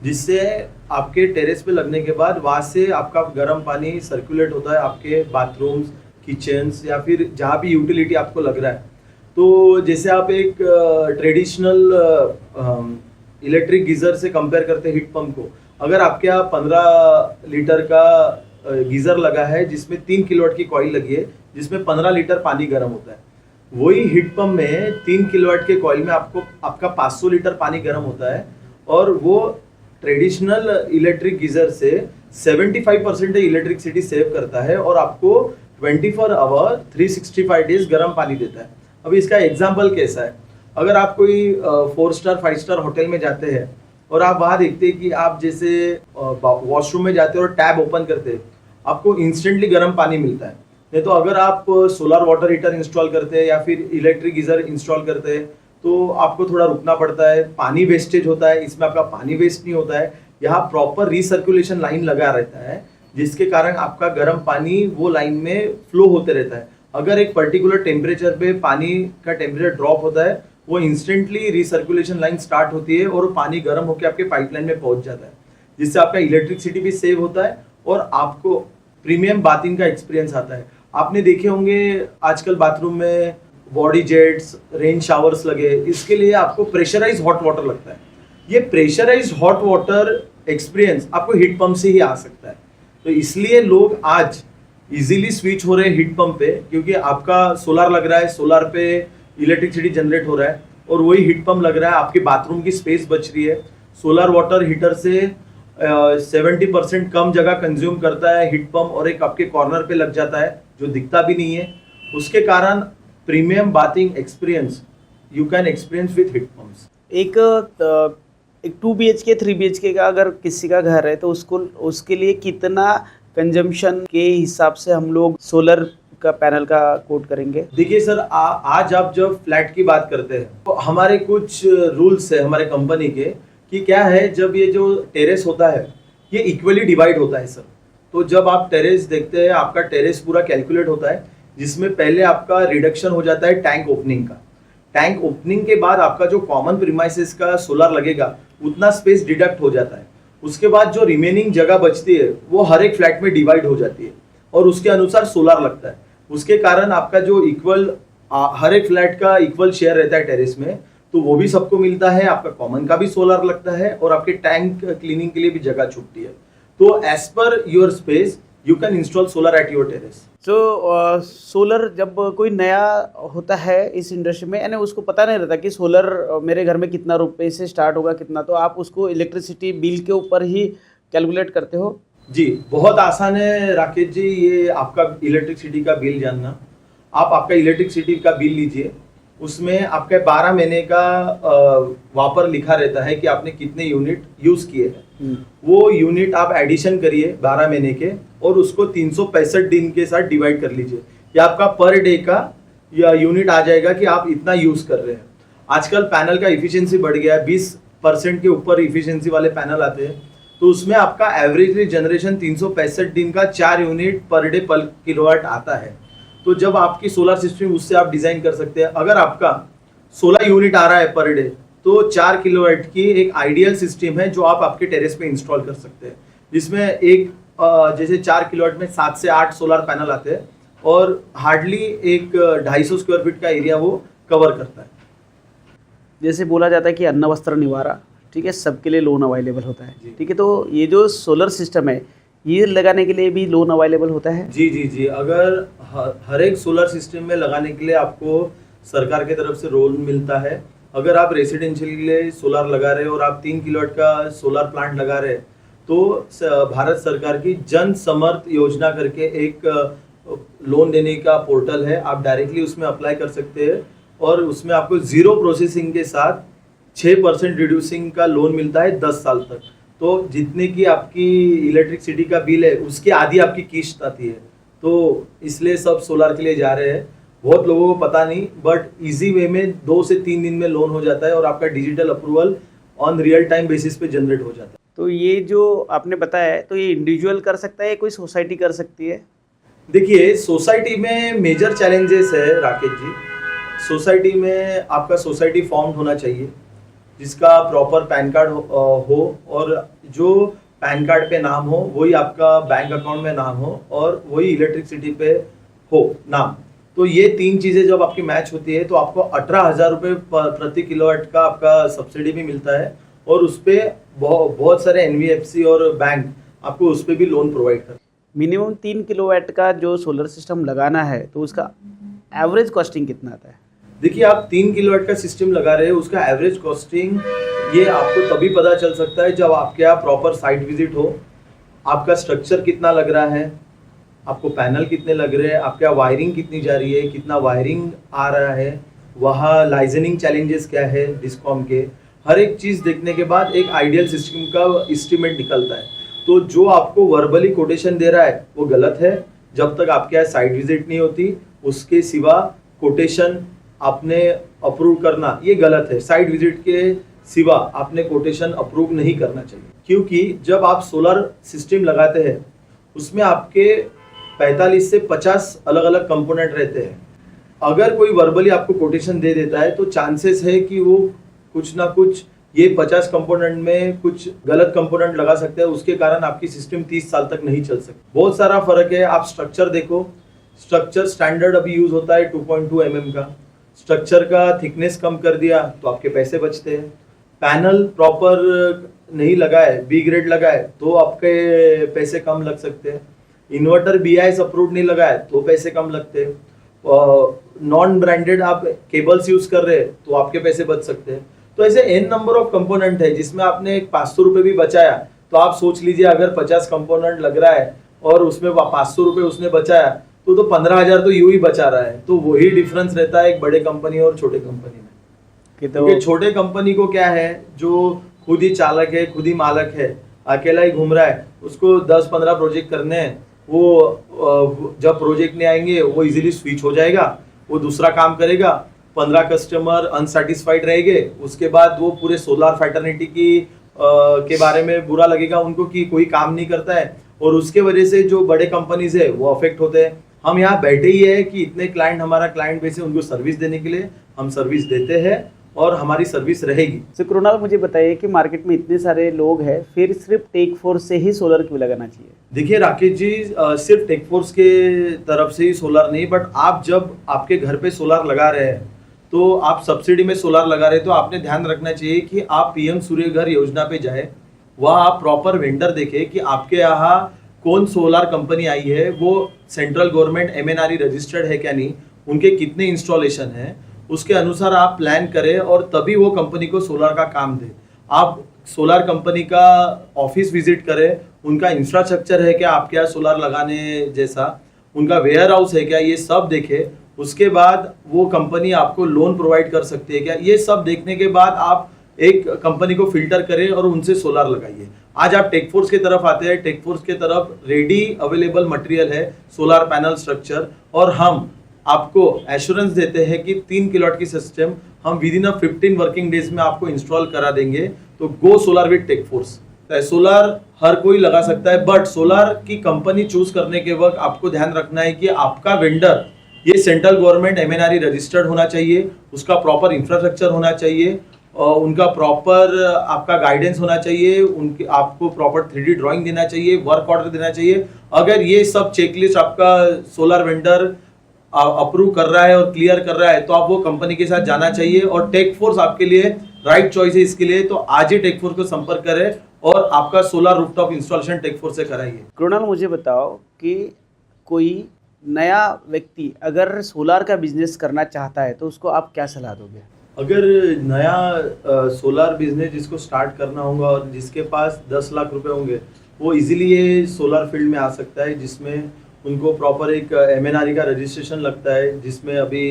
जिससे आपके टेरेस पे लगने के बाद वहाँ से आपका गर्म पानी सर्कुलेट होता है आपके बाथरूम्स, किचन्स या फिर जहाँ भी यूटिलिटी आपको लग रहा है। तो जैसे आप एक ट्रेडिशनल इलेक्ट्रिक गीज़र से कंपेयर करते हैं हीट पंप को, अगर आपके यहाँ 15 लीटर का गीज़र लगा है जिसमें 3 किलोवाट की कॉइल लगी है जिसमें 15 लीटर पानी गर्म होता है, वही हीट पंप में 3 किलोवाट के कॉइल में आपका 500 लीटर पानी गर्म होता है और वो ट्रेडिशनल इलेक्ट्रिक गीज़र से 75% इलेक्ट्रिसिटी सेव करता है और आपको 24 आवर 365 डेज गर्म पानी देता है। अभी इसका एग्जाम्पल कैसा है, अगर आप कोई 4 स्टार 5 स्टार होटल में जाते हैं और आप वहाँ देखते हैं कि आप जैसे वॉशरूम में जाते हैं और टैब ओपन करते हैं, आपको इंस्टेंटली गर्म पानी मिलता है। नहीं तो अगर आप सोलर वाटर हीटर इंस्टॉल करते हैं या फिर इलेक्ट्रिक गीज़र इंस्टॉल करते हैं तो आपको थोड़ा रुकना पड़ता है, पानी वेस्टेज होता है। इसमें आपका पानी वेस्ट नहीं होता है, यहाँ प्रॉपर रिसर्कुलेशन लाइन लगा रहता है जिसके कारण आपका गर्म पानी वो लाइन में फ्लो होते रहता है। अगर एक पर्टिकुलर टेम्परेचर पे पानी का टेम्परेचर ड्रॉप होता है, वो इंस्टेंटली रिसर्कुलेशन लाइन स्टार्ट होती है और पानी गर्म होकर आपके पाइपलाइन में पहुंच जाता है, जिससे आपका इलेक्ट्रिसिटी भी सेव होता है और आपको प्रीमियम बाथिंग का एक्सपीरियंस आता है। आपने देखे होंगे आजकल बाथरूम में बॉडी जेट्स, रेन शावर्स लगे, इसके लिए आपको प्रेशराइज हॉट वाटर लगता है। ये प्रेशराइज हॉट वाटर एक्सपीरियंस आपको हीट पंप से ही आ सकता है। तो इसलिए लोग आज इजीली स्विच हो रहे हैं हीट पंप पे, क्योंकि आपका सोलर लग रहा है, सोलर पे इलेक्ट्रिसिटी जनरेट हो रहा है और वही हीट पंप लग रहा है, आपके बाथरूम की स्पेस बच रही है। सोलर वाटर हीटर से 70% कम जगह कंज्यूम करता है हीट पंप और एक आपके कॉर्नर पे लग जाता है जो दिखता भी नहीं है। उसके कारण premium bathing experience you can experience with heat pumps. एक 2 BHK 3 BHK का अगर किसी का घर है तो उसके लिए कितना कंजम्पशन के हिसाब से हम लोग सोलर का पैनल का कोट करेंगे? देखिए सर, आज आप जब फ्लैट की बात करते हैं तो हमारे कुछ रूल्स है हमारे कंपनी के कि क्या है, जब ये जो टेरेस होता है ये इक्वली डिवाइड होता है सर। तो जब आप टेरेस देखते हैं, आपका टेरेस पूरा कैलकुलेट होता है, जिसमें पहले आपका रिडक्शन हो जाता है टैंक ओपनिंग का। टैंक ओपनिंग के बाद आपका जो कॉमन प्रीमाइसेस का सोलर लगेगा उतना स्पेस डिडक्ट हो जाता है। उसके बाद जो रिमेनिंग जगह बचती है वो हर एक फ्लैट में डिवाइड हो जाती है और उसके अनुसार सोलर लगता है। उसके कारण आपका जो इक्वल हर एक फ्लैट का इक्वल शेयर रहता है टेरेस में, तो वो भी सबको मिलता है, आपका कॉमन का भी सोलर लगता है और आपके टैंक क्लीनिंग के लिए भी जगह छूटती है। तो as per your space you can install solar at your terrace. तो सोलर जब कोई नया होता है इस इंडस्ट्री में, यानी उसको पता नहीं रहता कि सोलर मेरे घर में कितना रुपए से स्टार्ट होगा कितना, तो आप उसको इलेक्ट्रिसिटी बिल के ऊपर ही कैलकुलेट करते हो? जी, बहुत आसान है राकेश जी, ये आपका इलेक्ट्रिसिटी का बिल जानना। आप आपका इलेक्ट्रिसिटी का बिल लीजिए, उसमें आपके 12 महीने का वापर लिखा रहता है कि आपने कितने यूनिट यूज किए हैं। वो यूनिट आप एडिशन करिए 12 महीने के और उसको 365 दिन के साथ डिवाइड कर लीजिए। ये आपका पर डे का या यूनिट आ जाएगा कि आप इतना यूज कर रहे हैं। आजकल पैनल का इफिशियंसी बढ़ गया है, 20% के ऊपर इफिशियंसी वाले पैनल आते हैं, तो उसमें आपका एवरेजली जनरेशन 365 दिन का 4 यूनिट पर डे पर किलोवाट आता है। तो जब आपकी सोलर सिस्टम, उससे आप डिजाइन कर सकते हैं। अगर आपका 16 यूनिट आ रहा है पर डे, तो 4 किलोवाट की एक आइडियल सिस्टम है जो आप आपके टेरेस पे इंस्टॉल कर सकते हैं, जिसमें एक जैसे 4 किलोवाट में 7 से 8 सोलर पैनल आते हैं और हार्डली एक 250 स्क्वायर फीट का एरिया वो कवर करता है। जैसे बोला जाता है कि अन्न वस्त्र निवारा, ठीक है, सबके लिए लोन अवेलेबल होता है, ठीक है, तो ये जो सोलर सिस्टम है ये लगाने के लिए भी लोन अवेलेबल होता है? जी जी जी, अगर हर एक सोलर सिस्टम में लगाने के लिए आपको सरकार की तरफ से लोन मिलता है। अगर आप रेसिडेंशियल के लिए सोलर लगा रहे हैं और आप 3 किलोवाट का सोलर प्लांट लगा रहे हैं, तो भारत सरकार की जन समर्थ योजना करके एक लोन देने का पोर्टल है, आप डायरेक्टली उसमें अप्लाई कर सकते हैं और उसमें आपको 0 प्रोसेसिंग के साथ 6% रिड्यूसिंग का लोन मिलता है 10 साल तक। तो जितने की आपकी इलेक्ट्रिसिटी का बिल है उसकी आधी आपकी किस्त आती है। तो इसलिए सब सोलर के लिए जा रहे हैं। बहुत लोगों को पता नहीं, बट इजी वे में 2 से 3 दिन में लोन हो जाता है और आपका digital approval on real time basis पे जनरेट हो जाता है। तो ये जो आपने बताया है, तो ये इंडिविजुअल कर सकता है, कोई सोसाइटी कर सकती है? देखिए, सोसाइटी में मेजर चैलेंजेस है राकेश जी। सोसाइटी में आपका सोसाइटी फॉर्म होना चाहिए, जिसका प्रॉपर पैन कार्ड हो और जो पैन कार्ड पे नाम हो वही आपका बैंक अकाउंट में नाम हो और वही इलेक्ट्रिसिटी पे हो नाम। तो ये 3 चीज़ें जब आपकी मैच होती है तो आपको 18,000 रुपये प्रति किलोवाट का आपका सब्सिडी भी मिलता है और उस पर बहुत सारे NBFC और बैंक आपको उस पर भी लोन प्रोवाइड करते हैं। मिनिमम 3 किलोवाट का जो सोलर सिस्टम लगाना है तो उसका एवरेज कॉस्टिंग कितना आता है? देखिए, आप 3 किलोवाट का सिस्टम लगा रहे हैं, उसका एवरेज कॉस्टिंग ये आपको तभी पता चल सकता है जब आपके यहाँ प्रॉपर साइट विजिट हो, आपका स्ट्रक्चर कितना लग रहा है, आपको पैनल कितने लग रहे हैं, आपके यहाँ वायरिंग कितनी जा रही है, कितना वायरिंग आ रहा है, वहाँ लाइजनिंग चैलेंजेस क्या है डिस्कॉम के, हर एक चीज़ देखने के बाद एक आइडियल सिस्टम का एस्टिमेट निकलता है। तो जो आपको वर्बली कोटेशन दे रहा है वो गलत है। जब तक आपके यहाँ साइट विजिट नहीं होती उसके सिवा कोटेशन आपने अप्रूव करना ये गलत है। साइट विजिट के सिवा आपने कोटेशन अप्रूव नहीं करना चाहिए, क्योंकि जब आप सोलर सिस्टम लगाते हैं उसमें आपके 45 से 50 अलग अलग कंपोनेंट रहते हैं। अगर कोई वर्बली आपको कोटेशन दे देता है तो चांसेस है कि वो कुछ ना कुछ ये 50 कंपोनेंट में कुछ गलत कंपोनेंट लगा सकते हैं, उसके कारण आपकी सिस्टम 30 साल तक नहीं चल सकती। बहुत सारा फर्क है। आप स्ट्रक्चर देखो, स्ट्रक्चर स्टैंडर्ड अभी यूज होता है 2.2 mm का, स्ट्रक्चर का थिकनेस कम कर दिया तो आपके पैसे बचते हैं। पैनल प्रॉपर नहीं लगा है, बी ग्रेड लगा है तो आपके पैसे कम लग सकते हैं। इन्वर्टर BIS अप्रूव नहीं लगा है तो पैसे कम लगते हैं। नॉन ब्रांडेड आप केबल्स यूज कर रहे हैं तो आपके पैसे बच सकते हैं। तो ऐसे n नंबर ऑफ कंपोनेंट है जिसमें आपने एक 500 रुपये भी बचाया तो आप सोच लीजिए अगर 50 कंपोनेंट लग रहा है और उसमें 500 रुपये उसने बचाया तो 15,000 तो यूं ही बचा रहा है। तो वही डिफरेंस रहता है एक बड़े कंपनी और छोटे कंपनी में। क्योंकि छोटे कंपनी को क्या है, जो खुद ही चालक है, खुद ही मालक है, अकेला ही घूम रहा है, उसको 10-15 प्रोजेक्ट करने हैं, वो जब प्रोजेक्ट नहीं आएंगे वो इजीली स्विच हो जाएगा, वो दूसरा काम करेगा। 15 कस्टमर अनसेटिस्फाइड रहेंगे, उसके बाद वो पूरे सोलार फैटर्निटी के बारे में बुरा लगेगा उनको कि कोई काम नहीं करता है, और उसके वजह से जो बड़े कंपनीज है वो अफेक्ट होते हैं। हम यहाँ बैठे ही है कि इतने क्लाइंट, हमारा क्लाइंट बेस है, उनको सर्विस देने के लिए हम सर्विस देते हैं और हमारी सर्विस रहेगी। तो कृणाल, मुझे बताइए कि मार्केट में इतने सारे लोग हैं, फिर सिर्फ टेकफोर्स से ही सोलर क्यों लगाना चाहिए? देखिए राकेश जी, सिर्फ टेकफोर्स के तरफ से ही सोलर नहीं, बट आप जब आपके घर पे सोलर लगा रहे हैं तो आप सब्सिडी में सोलर लगा रहे हैं तो आपने ध्यान रखना चाहिए कि आप PM सूर्य घर योजना पे जाए, वहाँ आप प्रॉपर वेंडर देखें कि आपके यहाँ कौन सोलर कंपनी आई है, वो सेंट्रल गवर्नमेंट MNRE रजिस्टर्ड है क्या नहीं, उनके कितने इंस्टॉलेशन है, उसके अनुसार आप प्लान करें और तभी वो कंपनी को सोलर का काम दे। आप सोलर कंपनी का ऑफिस विजिट करें, उनका इंफ्रास्ट्रक्चर है क्या आपके यहाँ सोलर लगाने जैसा, उनका वेयर हाउस है क्या, ये सब देखें। उसके बाद वो कंपनी आपको लोन प्रोवाइड कर सकती है क्या, ये सब देखने के बाद आप एक कंपनी को फिल्टर करें और उनसे सोलर लगाइए। आज आप टेकफोर्स की तरफ आते हैं, टेकफोर्स की तरफ रेडी अवेलेबल मटेरियल है सोलर पैनल स्ट्रक्चर, और हम आपको एश्योरेंस देते हैं कि 3 किलोवाट की सिस्टम हम विद इन 15 वर्किंग डेज में आपको इंस्टॉल करा देंगे। तो गो सोलर विद टेकफोर्स। सोलर हर कोई लगा सकता है, बट सोलर की कंपनी चूज करने के वक्त आपको ध्यान रखना है कि आपका वेंडर ये सेंट्रल गवर्नमेंट MNRE रजिस्टर्ड होना चाहिए, उसका प्रॉपर इंफ्रास्ट्रक्चर होना चाहिए, उनका प्रॉपर आपका गाइडेंस होना चाहिए, उनके आपको प्रॉपर 3D ड्राइंग देना चाहिए, वर्क ऑर्डर देना चाहिए। अगर ये सब चेकलिस्ट आपका सोलर वेंडर अप्रूव कर रहा है और क्लियर कर रहा है तो आप वो कंपनी के साथ जाना चाहिए, और टेकफोर्स आपके लिए राइट चॉइस है इसके लिए। तो आज ही टेकफोर्स को संपर्क करें और आपका सोलर रूफटॉप इंस्टॉलेशन टेकफोर्स से कराइए। कृणाल, मुझे बताओ कि कोई नया व्यक्ति अगर सोलर का बिजनेस करना चाहता है तो उसको आप क्या सलाह दोगे? अगर नया सोलर बिजनेस जिसको स्टार्ट करना होगा और जिसके पास 10 लाख रुपए होंगे, वो इजीली ये सोलर फील्ड में आ सकता है, जिसमें उनको प्रॉपर एक MNRE का रजिस्ट्रेशन लगता है, जिसमें अभी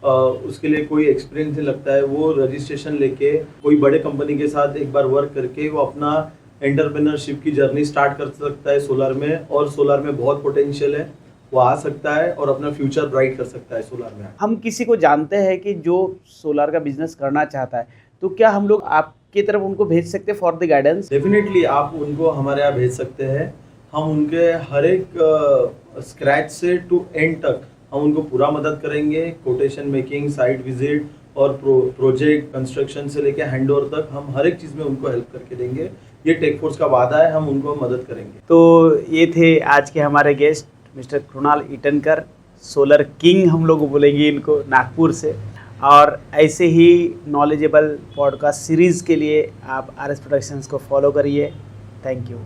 उसके लिए कोई एक्सपीरियंस नहीं लगता है। वो रजिस्ट्रेशन लेके कोई बड़े कंपनी के साथ एक बार वर्क करके वो अपना एंटरप्रेन्योरशिप की जर्नी स्टार्ट कर सकता है सोलर में, और सोलर में बहुत पोटेंशियल है, वो आ सकता है और अपना फ्यूचर ब्राइट कर सकता है सोलर में। हम किसी को जानते हैं कि जो सोलर का बिजनेस करना चाहता है, तो क्या हम लोग आपकी तरफ उनको भेज सकते हैं फॉर द गाइडेंस? डेफिनेटली आप उनको हमारे यहाँ भेज सकते हैं। हम उनके हर एक स्क्रैच से टू एंड तक हम उनको पूरा मदद करेंगे। कोटेशन मेकिंग, साइट विजिट और प्रोजेक्ट कंस्ट्रक्शन से लेके हैंडओवर तक हम हर एक चीज़ में उनको हेल्प करके देंगे। ये टेकफोर्स का वादा है, हम उनको मदद करेंगे। तो ये थे आज के हमारे guest mister Krunal Itankar, solar king हम लोग बोलेंगे इनको, नागपुर से। और ऐसे ही नॉलेजेबल पॉडकास्ट सीरीज़ के लिए आप RS प्रोडक्शंस को फॉलो करिए। Thank you.